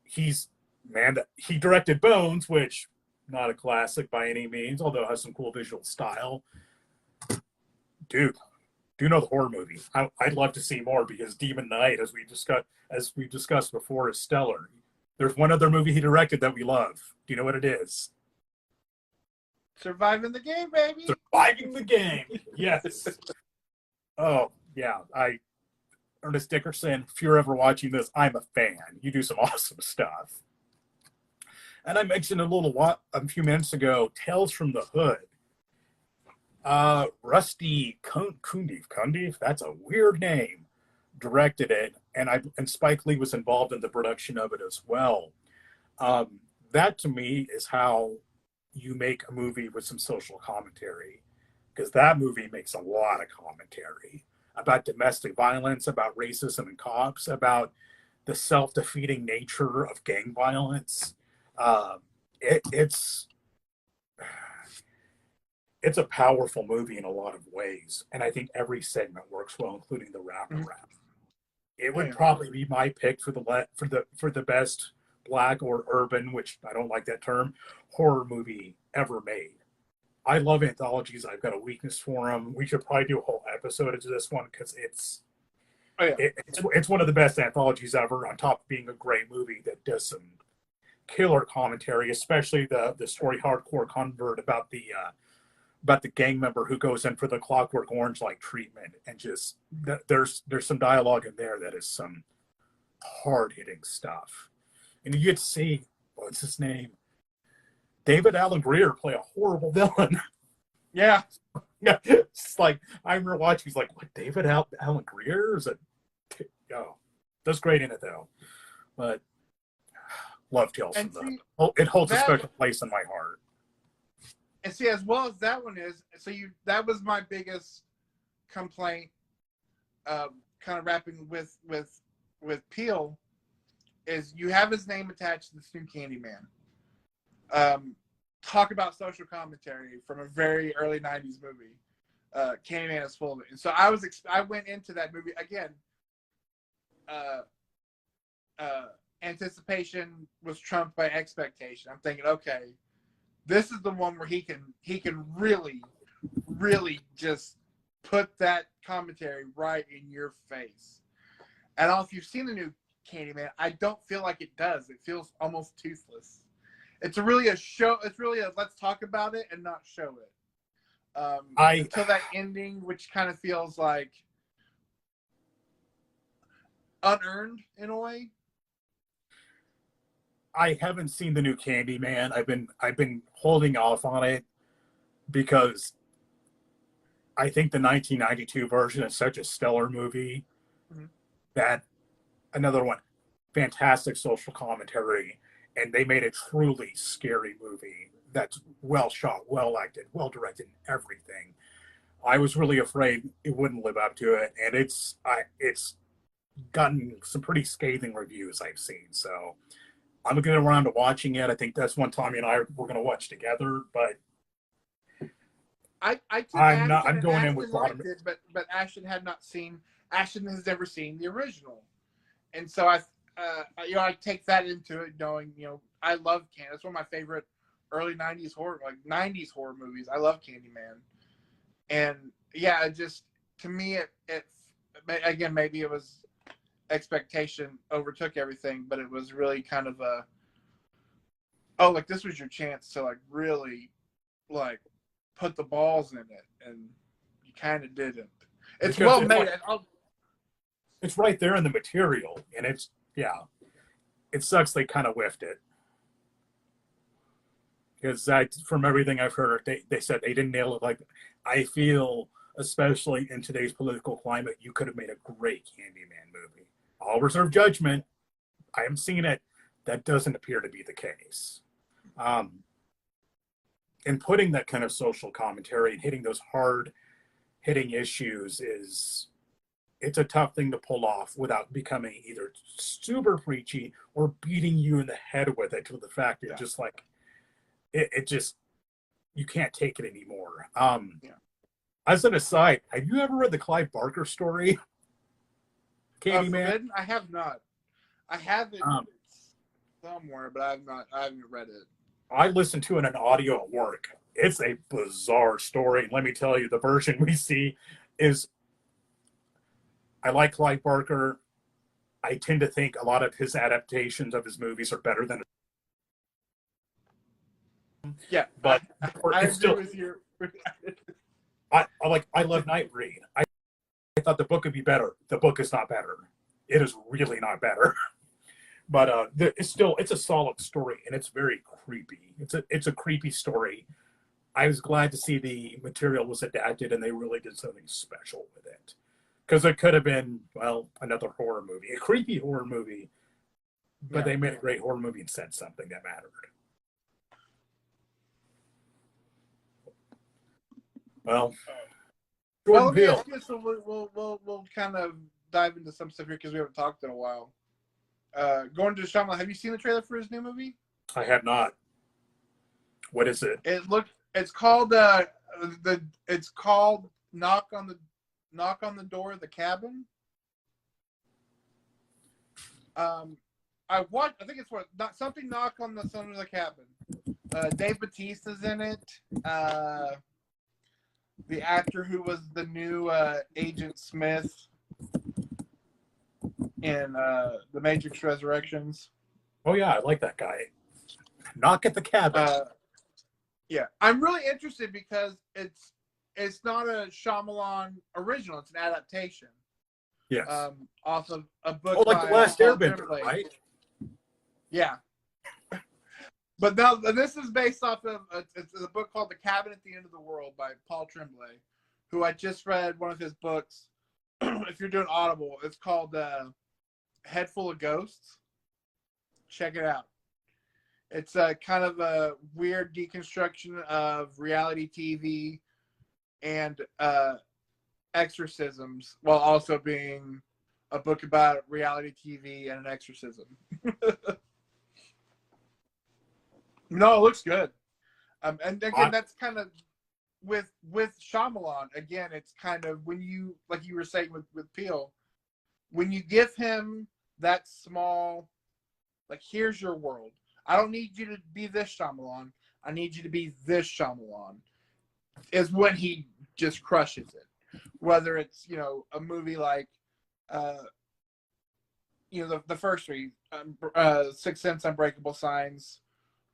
He directed Bones, which not a classic by any means, although it has some cool visual style. Dude, do you know the horror movie? I'd love to see more because Demon Knight, as we discussed before, is stellar. There's one other movie he directed that we love. Do you know what it is? Surviving the Game, baby. Surviving the Game. Yes. Oh, yeah. Ernest Dickerson, if you're ever watching this, I'm a fan. You do some awesome stuff. And I mentioned a few minutes ago, Tales from the Hood. Rusty Cundiff, that's a weird name, directed it, and Spike Lee was involved in the production of it as well. That to me is how you make a movie with some social commentary, because that movie makes a lot of commentary about domestic violence, about racism and cops, about the self-defeating nature of gang violence. It's a powerful movie in a lot of ways, and I think every segment works well, including the wraparound. It would probably be my pick for the best black or urban, which I don't like that term, horror movie ever made. I love anthologies. I've got a weakness for them. We should probably do a whole episode into this one because it's one of the best anthologies ever, on top of being a great movie that does some killer commentary, especially the story Hardcore Convert about the gang member who goes in for the Clockwork Orange-like treatment, and just there's some dialogue in there that is some hard-hitting stuff. And you get to see, what's his name? David Alan Grier play a horrible villain. Yeah. Yeah. It's like, I remember watching, he's like, what, David Alan Grier? Does great in it though. But love Tales from the Hood. It holds a special place in my heart. And see, as well as that one is, that was my biggest complaint, kind of wrapping with Peele, is you have his name attached to this new Candyman. Talk about social commentary from a very early 90s movie. Candyman is full of it. And so I went into that movie, again, anticipation was trumped by expectation. I'm thinking, okay, this is the one where he can really, really just put that commentary right in your face. I don't know if you've seen the new Candyman. I don't feel like it does. It feels almost toothless. It's really a show. It's really a let's talk about it and not show it. Until that ending, which kind of feels like unearned in a way. I haven't seen the new Candyman. I've been holding off on it because I think the 1992 version is such a stellar movie that another one, fantastic social commentary, and they made a truly scary movie that's well shot, well acted, well directed, everything. I was really afraid it wouldn't live up to it, and it's gotten some pretty scathing reviews I've seen. So I'm getting around to watching it. I think that's one Tommy and I were going to watch together, but I'm going in with bottom. But Ashton had not seen. Ashton has never seen the original, and so I take that into it, knowing I love Candy. It's one of my favorite early '90s horror, like '90s horror movies. I love Candyman, and yeah, it just to me it again maybe it was expectation overtook everything, but it was really kind of like this was your chance to like really like put the balls in it, and you kind of didn't. It's well made. It's right there in the material, and it sucks they kind of whiffed it because from everything I've heard, they said they didn't nail it. Like I feel, especially in today's political climate, you could have made a great Candyman movie. I'll reserve judgment. I haven't seen it. That doesn't appear to be the case. And putting that kind of social commentary and hitting those hard hitting issues it's a tough thing to pull off without becoming either super preachy or beating you in the head with it to the fact that just like it just you can't take it anymore. As an aside, have you ever read the Clive Barker story? Candyman? I have not. I have it somewhere, but I haven't read it. I listened to it in an audio at work. It's a bizarre story. And let me tell you, the version we see is, I like Clive Barker. I tend to think a lot of his adaptations of his movies are better than. Yeah, but I it's still. With you. I love Nightbreed. I thought the book would be better. The book is not better. It is really not better. But it's a solid story, and it's very creepy. It's a creepy story. I was glad to see the material was adapted, and they really did something special with it. Because it could have been, well, another horror movie, a creepy horror movie, but they made a great horror movie and said something that mattered. Well, Jordan Peele. So we'll kind of dive into some stuff here because we haven't talked in a while. Going to Shyamalan, have you seen the trailer for his new movie? I have not. What is it? It's called it's called Knock on the Door of the Cabin. I think it's something Knock on the Door of the Cabin. Dave Bautista's in it. The actor who was the new Agent Smith in The Matrix Resurrections. Oh yeah, I like that guy. Knock at the Cabin. Yeah, I'm really interested because it's not a Shyamalan original; it's an adaptation. Yes. Off of a book. Oh, like The Last Airbender, right? Yeah. But now this is based off of it's a book called The Cabin at the End of the World by Paul Tremblay, who I just read one of his books. If you're doing Audible, it's called Head Full of Ghosts. Check it out. It's a kind of a weird deconstruction of reality TV and exorcisms, while also being a book about reality TV and an exorcism. No, it looks good. And again, that's kind of with Shyamalan. Again, it's kind of when you, like you were saying with Peele, when you give him that small, like, here's your world. I don't need you to be this Shyamalan. I need you to be this Shyamalan. Is when he just crushes it. Whether it's, a movie like, the first three, Sixth Sense, Unbreakable Signs,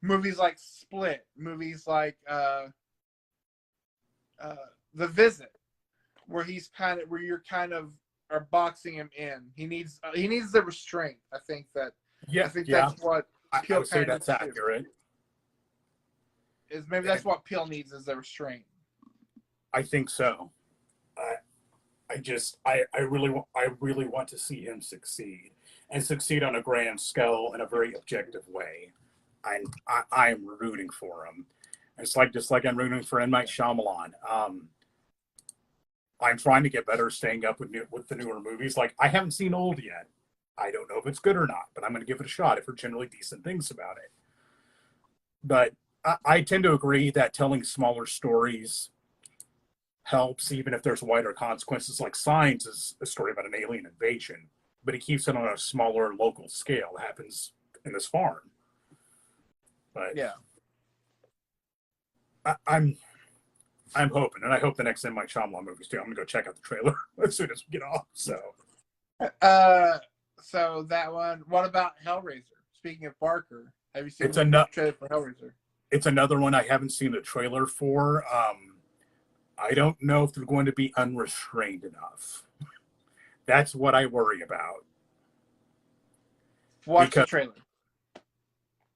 movies like Split, movies like The Visit, where you're kind of are boxing him in. He needs the restraint. I think that's what I Peele would say kind of that's accurate. Is maybe that's what Peele needs is the restraint. I think so. I really want to see him succeed and succeed on a grand scale in a very objective way. I'm rooting for him. It's just like I'm rooting for M. Night Shyamalan. I'm trying to get better staying up with the newer movies. Like, I haven't seen Old yet. I don't know if it's good or not, but I'm going to give it a shot if we're generally decent things about it. But I tend to agree that telling smaller stories helps, even if there's wider consequences. Like Signs is a story about an alien invasion, but he keeps it on a smaller local scale. It happens in this farm. But yeah, I'm hoping, and I hope the next M. Night Shyamalan movies too. I'm gonna go check out the trailer as soon as we get off. So that one. What about Hellraiser? Speaking of Barker, have you seen It's the trailer for Hellraiser? It's another one I haven't seen the trailer for. I don't know if they're going to be unrestrained enough. That's what I worry about. Watch the trailer.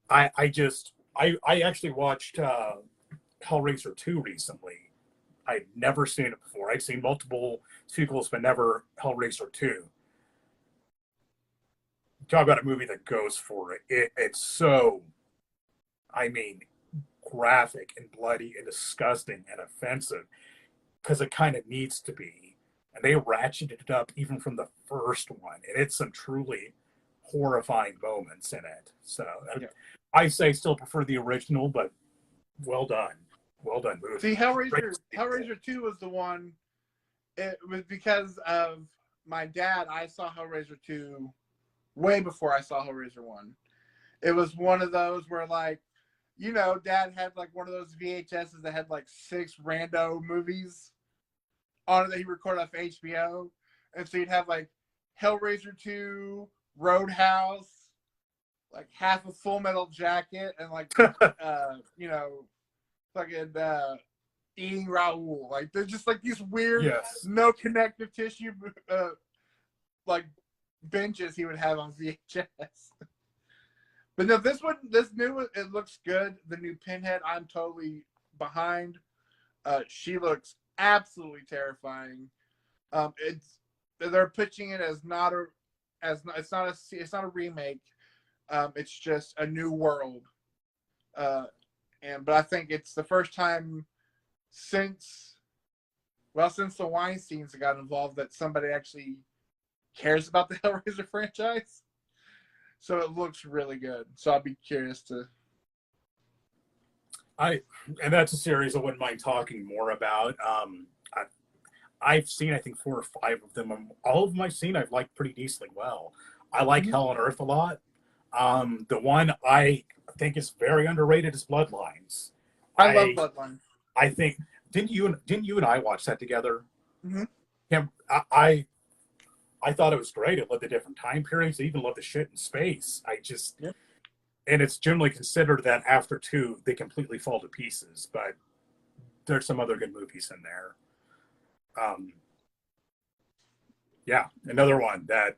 I actually watched Hellraiser 2 recently. I'd never seen it before. I'd seen multiple sequels, but never Hellraiser 2. Talk about a movie that goes for it. It's so, graphic and bloody and disgusting and offensive, because it kind of needs to be. And they ratcheted it up even from the first one. And it's some truly horrifying moments in it. So I say still prefer the original, but well done. Well done movie. See, Hellraiser 2 was the one. It was because of my dad. I saw Hellraiser 2 way before I saw Hellraiser 1. It was one of those where, like, Dad had like one of those VHSs that had like 6 rando movies on it that he recorded off HBO. And so you'd have like Hellraiser 2, Roadhouse, like half a Full Metal Jacket, and like, fucking Eating Raoul. Like, they're just like these weird, no connective tissue, like benches he would have on VHS. But no, this new one, it looks good. The new Pinhead, I'm totally behind. She looks absolutely terrifying. They're pitching it as it's not a remake. It's just a new world. But I think it's the first time since the Weinsteins got involved that somebody actually cares about the Hellraiser franchise. So it looks really good. So I'll be curious to. And that's a series I wouldn't mind talking more about. I've seen, I think, 4 or 5 of them. All of them I've seen, I've liked pretty decently well. I like Hell on Earth a lot. The one I think is very underrated is Bloodlines. I love Bloodlines. I think didn't you and I watch that together? Mm-hmm. Yeah, I thought it was great. It loved the different time periods. I even loved the shit in space. And it's generally considered that after 2, they completely fall to pieces. But there's some other good movies in there. Another one that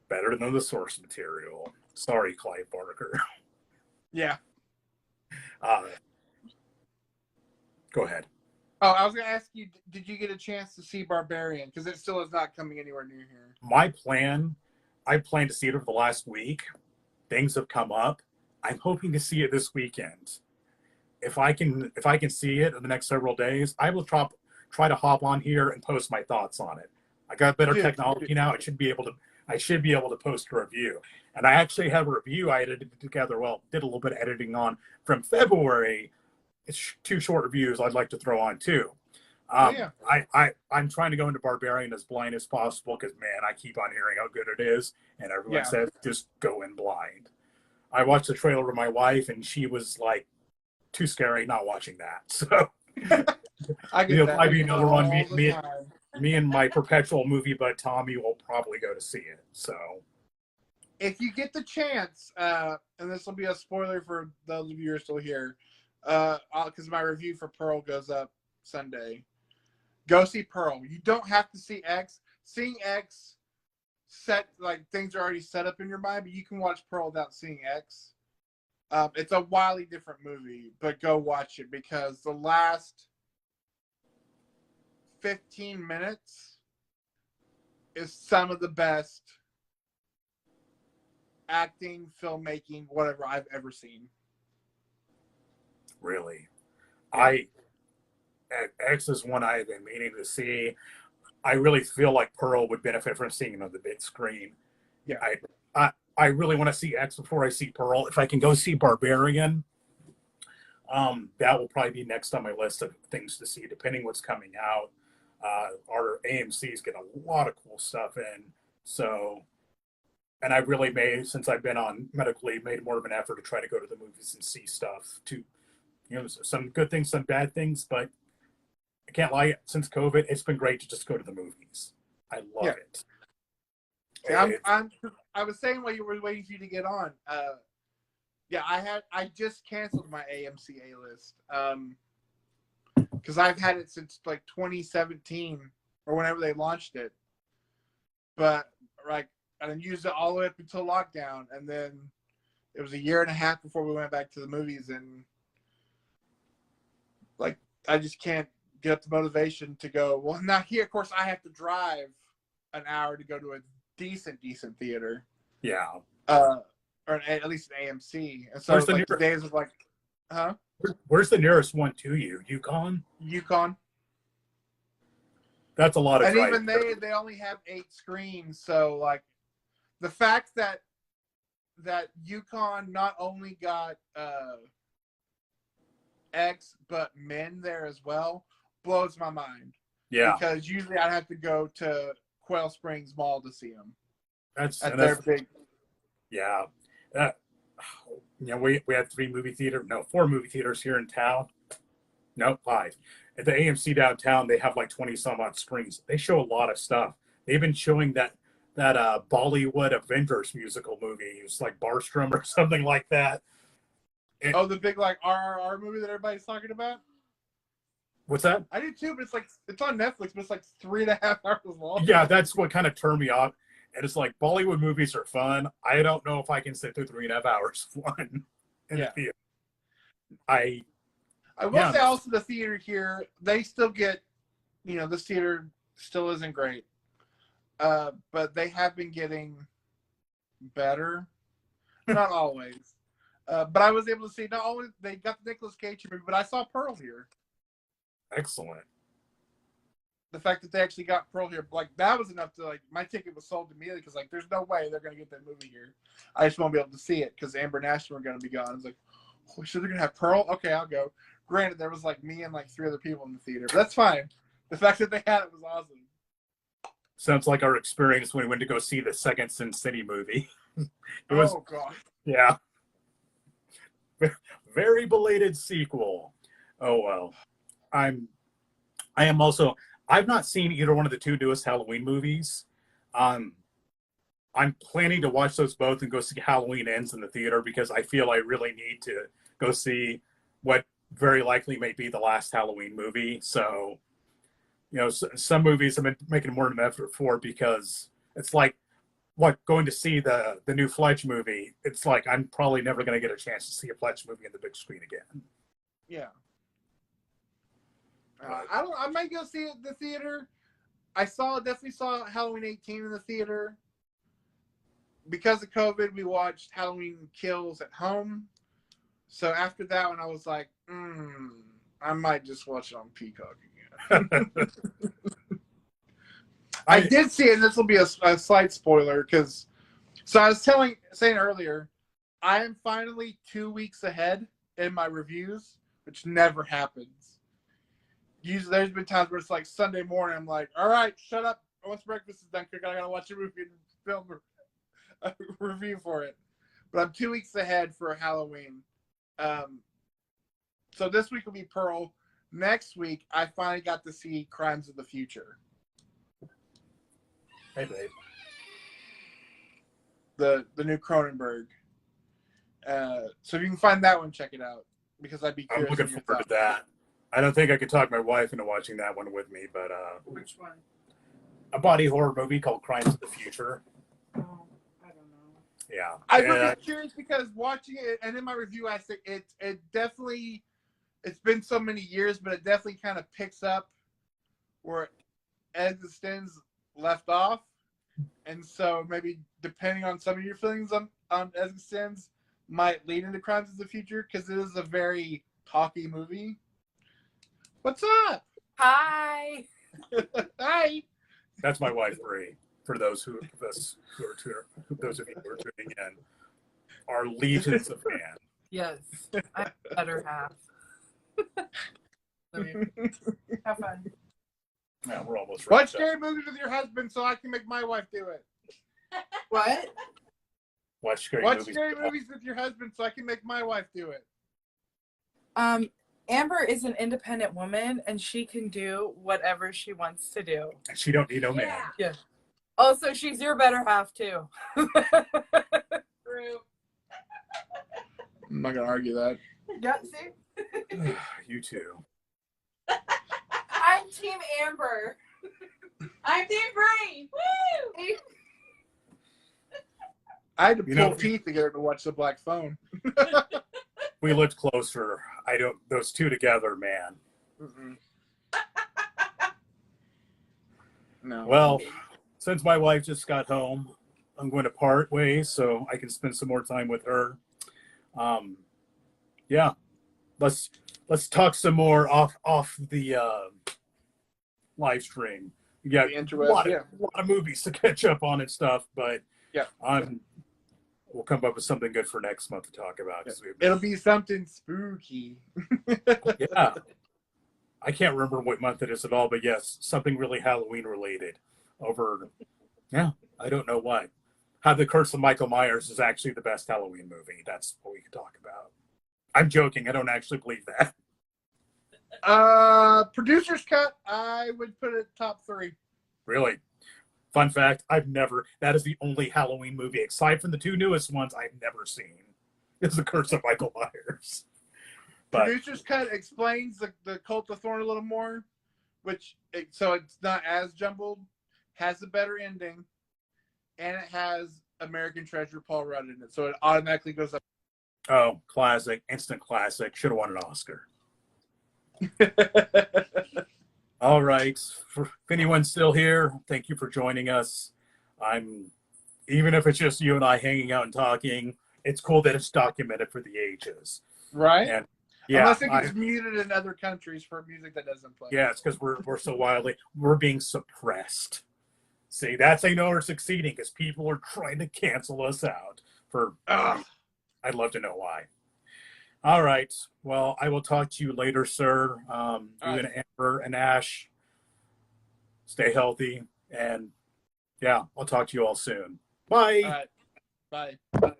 better than the source material. Sorry, Clive Barker. Yeah. Go ahead. Oh, I was going to ask you, did you get a chance to see Barbarian? Because it still is not coming anywhere near here. I plan to see it over the last week. Things have come up. I'm hoping to see it this weekend. If I can see it in the next several days, I will try to hop on here and post my thoughts on it. I got better technology now. I should be able to post a review. And I actually have a review I edited together. Well, did a little bit of editing on from February. It's 2 short reviews I'd like to throw on too. I'm trying to go into Barbarian as blind as possible because, man, I keep on hearing how good it is, and everyone says just go in blind. I watched the trailer with my wife, and she was like, "Too scary, not watching that." So I'll probably be another one. Me and my perpetual movie bud Tommy will probably go to see it. So if you get the chance, and this will be a spoiler for those of you who are still here, because my review for Pearl goes up Sunday. Go see Pearl. You don't have to see X. Seeing X things are already set up in your mind, but you can watch Pearl without seeing X. It's a wildly different movie, but go watch it because the last 15 minutes is some of the best acting, filmmaking, whatever I've ever seen. Really, Yeah. X is one I've been meaning to see. I really feel like Pearl would benefit from seeing it on the big screen. Yeah. I really want to see X before I see Pearl. If I can go see Barbarian, that will probably be next on my list of things to see, depending what's coming out. Our AMC's get a lot of cool stuff in. So, and I've really made, since I've been on medical leave, made more of an effort to try to go to the movies and see stuff too. Some good things, some bad things, but I can't lie. Since COVID, it's been great to just go to the movies. I love it. I was saying while you were waiting for you to get on. I just canceled my AMC A list because I've had it since like 2017 or whenever they launched it. But I used it all the way up until lockdown, and then it was a year and a half before we went back to the movies, and I just can't get up the motivation to go. Well, now here, of course, I have to drive an hour to go to a decent theater. Yeah. Or at least an AMC. And so Where's the days of huh? Where's the nearest one to you? Yukon? That's a lot of And driving. even they only have 8 screens. So the fact that Yukon not only got X but Men there as well blows my mind. Yeah. Because usually I'd have to go to Quail Springs Mall to see them. That's their big. Yeah. We had 4 movie theaters here in town. No, 5. At the AMC downtown, they have like 20 some odd screens. They show a lot of stuff. They've been showing that Bollywood Avengers musical movie. It's like Barstrom or something like that. The big RRR movie that everybody's talking about? What's that? I do too, but it's on Netflix, but it's like 3.5 hours long. Yeah, that's what kind of turned me off. And it's like Bollywood movies are fun. I don't know if I can sit through 3.5 hours of one in the theater. I will say also the theater here, they still get, this theater still isn't great. But they have been getting better. Not always. But I was able to see, not only they got the Nicolas Cage movie, but I saw Pearl here. Excellent. The fact that they actually got Pearl here, that was enough to, my ticket was sold immediately because, there's no way they're going to get that movie here. I just won't be able to see it because Amber and Ashton were going to be gone. I was like, oh, shit, they're going to have Pearl? Okay, I'll go. Granted, there was, me and, 3 other people in the theater, but that's fine. The fact that they had it was awesome. Sounds like our experience when we went to go see the second Sin City movie. God. Yeah. Very belated sequel. Oh, well. I've not seen either one of the 2 newest Halloween movies. I'm planning to watch those both and go see Halloween Ends in the theater because I feel I really need to go see what very likely may be the last Halloween movie. So, some movies I've been making more of an effort for because it's going to see the new Fletch movie. It's I'm probably never going to get a chance to see a Fletch movie in the big screen again. Yeah. I might go see it in the theater. I definitely saw Halloween 18 in the theater. Because of COVID, we watched Halloween Kills at home. So after that one, I was like, I might just watch it on Peacock again. I did see it, and this will be a slight spoiler, so I was saying earlier, I am finally 2 weeks ahead in my reviews, which never happens. Usually there's been times where it's Sunday morning, I'm like, all right, shut up. Once breakfast is done, I gotta watch a movie and film a review for it. But I'm 2 weeks ahead for Halloween. So this week will be Pearl. Next week, I finally got to see Crimes of the Future. Hey, babe. the new Cronenberg. So if you can find that one, check it out, because I'd be I'm curious. looking forward to that. I don't think I could talk my wife into watching that one with me, but Which one? a body horror movie called Crimes of the Future. Oh, I don't know. Yeah. I was curious because watching it, and in my review, I said it definitely, it's been so many years, but it definitely kind of picks up where Existence left off. And so maybe depending on some of your feelings on Existence might lead into Crimes of the Future, because it is a very talky movie. What's up? Hi. Hi. That's my wife, Bree. For those of you who are tuning in, our legions of fans. Yes, I'm the better half. Have fun. Yeah, we're almost Watch wrapped up. scary movies with your husband so I can make my wife do it. What? Watch scary Watch movies. scary movies with your husband so I can make my wife do it. Amber is an independent woman, and she can do whatever she wants to do. She don't need no man. Yeah. Also, she's your better half too. I'm not gonna argue that. Yeah, see? You too. I'm Team Amber. I'm Team Bree. Woo! I had to pull teeth to get her to watch The Black Phone. We looked closer. Those two together, man. Mm-mm. No. Well, since my wife just got home, I'm going to part ways so I can spend some more time with her. Yeah, let's talk some more off the live stream. We got a lot of movies to catch up on and stuff, but yeah, we'll come up with something good for next month to talk about. It'll be something spooky. Yeah. I can't remember what month it is at all, but yes, something really Halloween related I don't know why. How the Curse of Michael Myers is actually the best Halloween movie. That's what we could talk about. I'm joking. I don't actually believe that. Producer's cut, I would put it top 3. Really? Fun fact, that is the only Halloween movie, aside from the 2 newest ones, I've never seen. It's The Curse of Michael Myers. But Producer's cut explains the Cult of Thorn a little more, so it's not as jumbled, has a better ending, and it has American Treasure Paul Rudd in it, so it automatically goes up. Oh, classic, instant classic. Should have won an Oscar. All right. If anyone's still here, thank you for joining us. Even if it's just you and I hanging out and talking, it's cool that it's documented for the ages. Right? And yeah, unless it gets muted in other countries for music that doesn't play. Yeah, it's because we're so we're being suppressed. See, that's how you know we're succeeding, because people are trying to cancel us out for. I'd love to know why. All right. Well, I will talk to you later, sir. You and Amber and Ash, stay healthy, and yeah, I'll talk to you all soon. Bye. All right. Bye.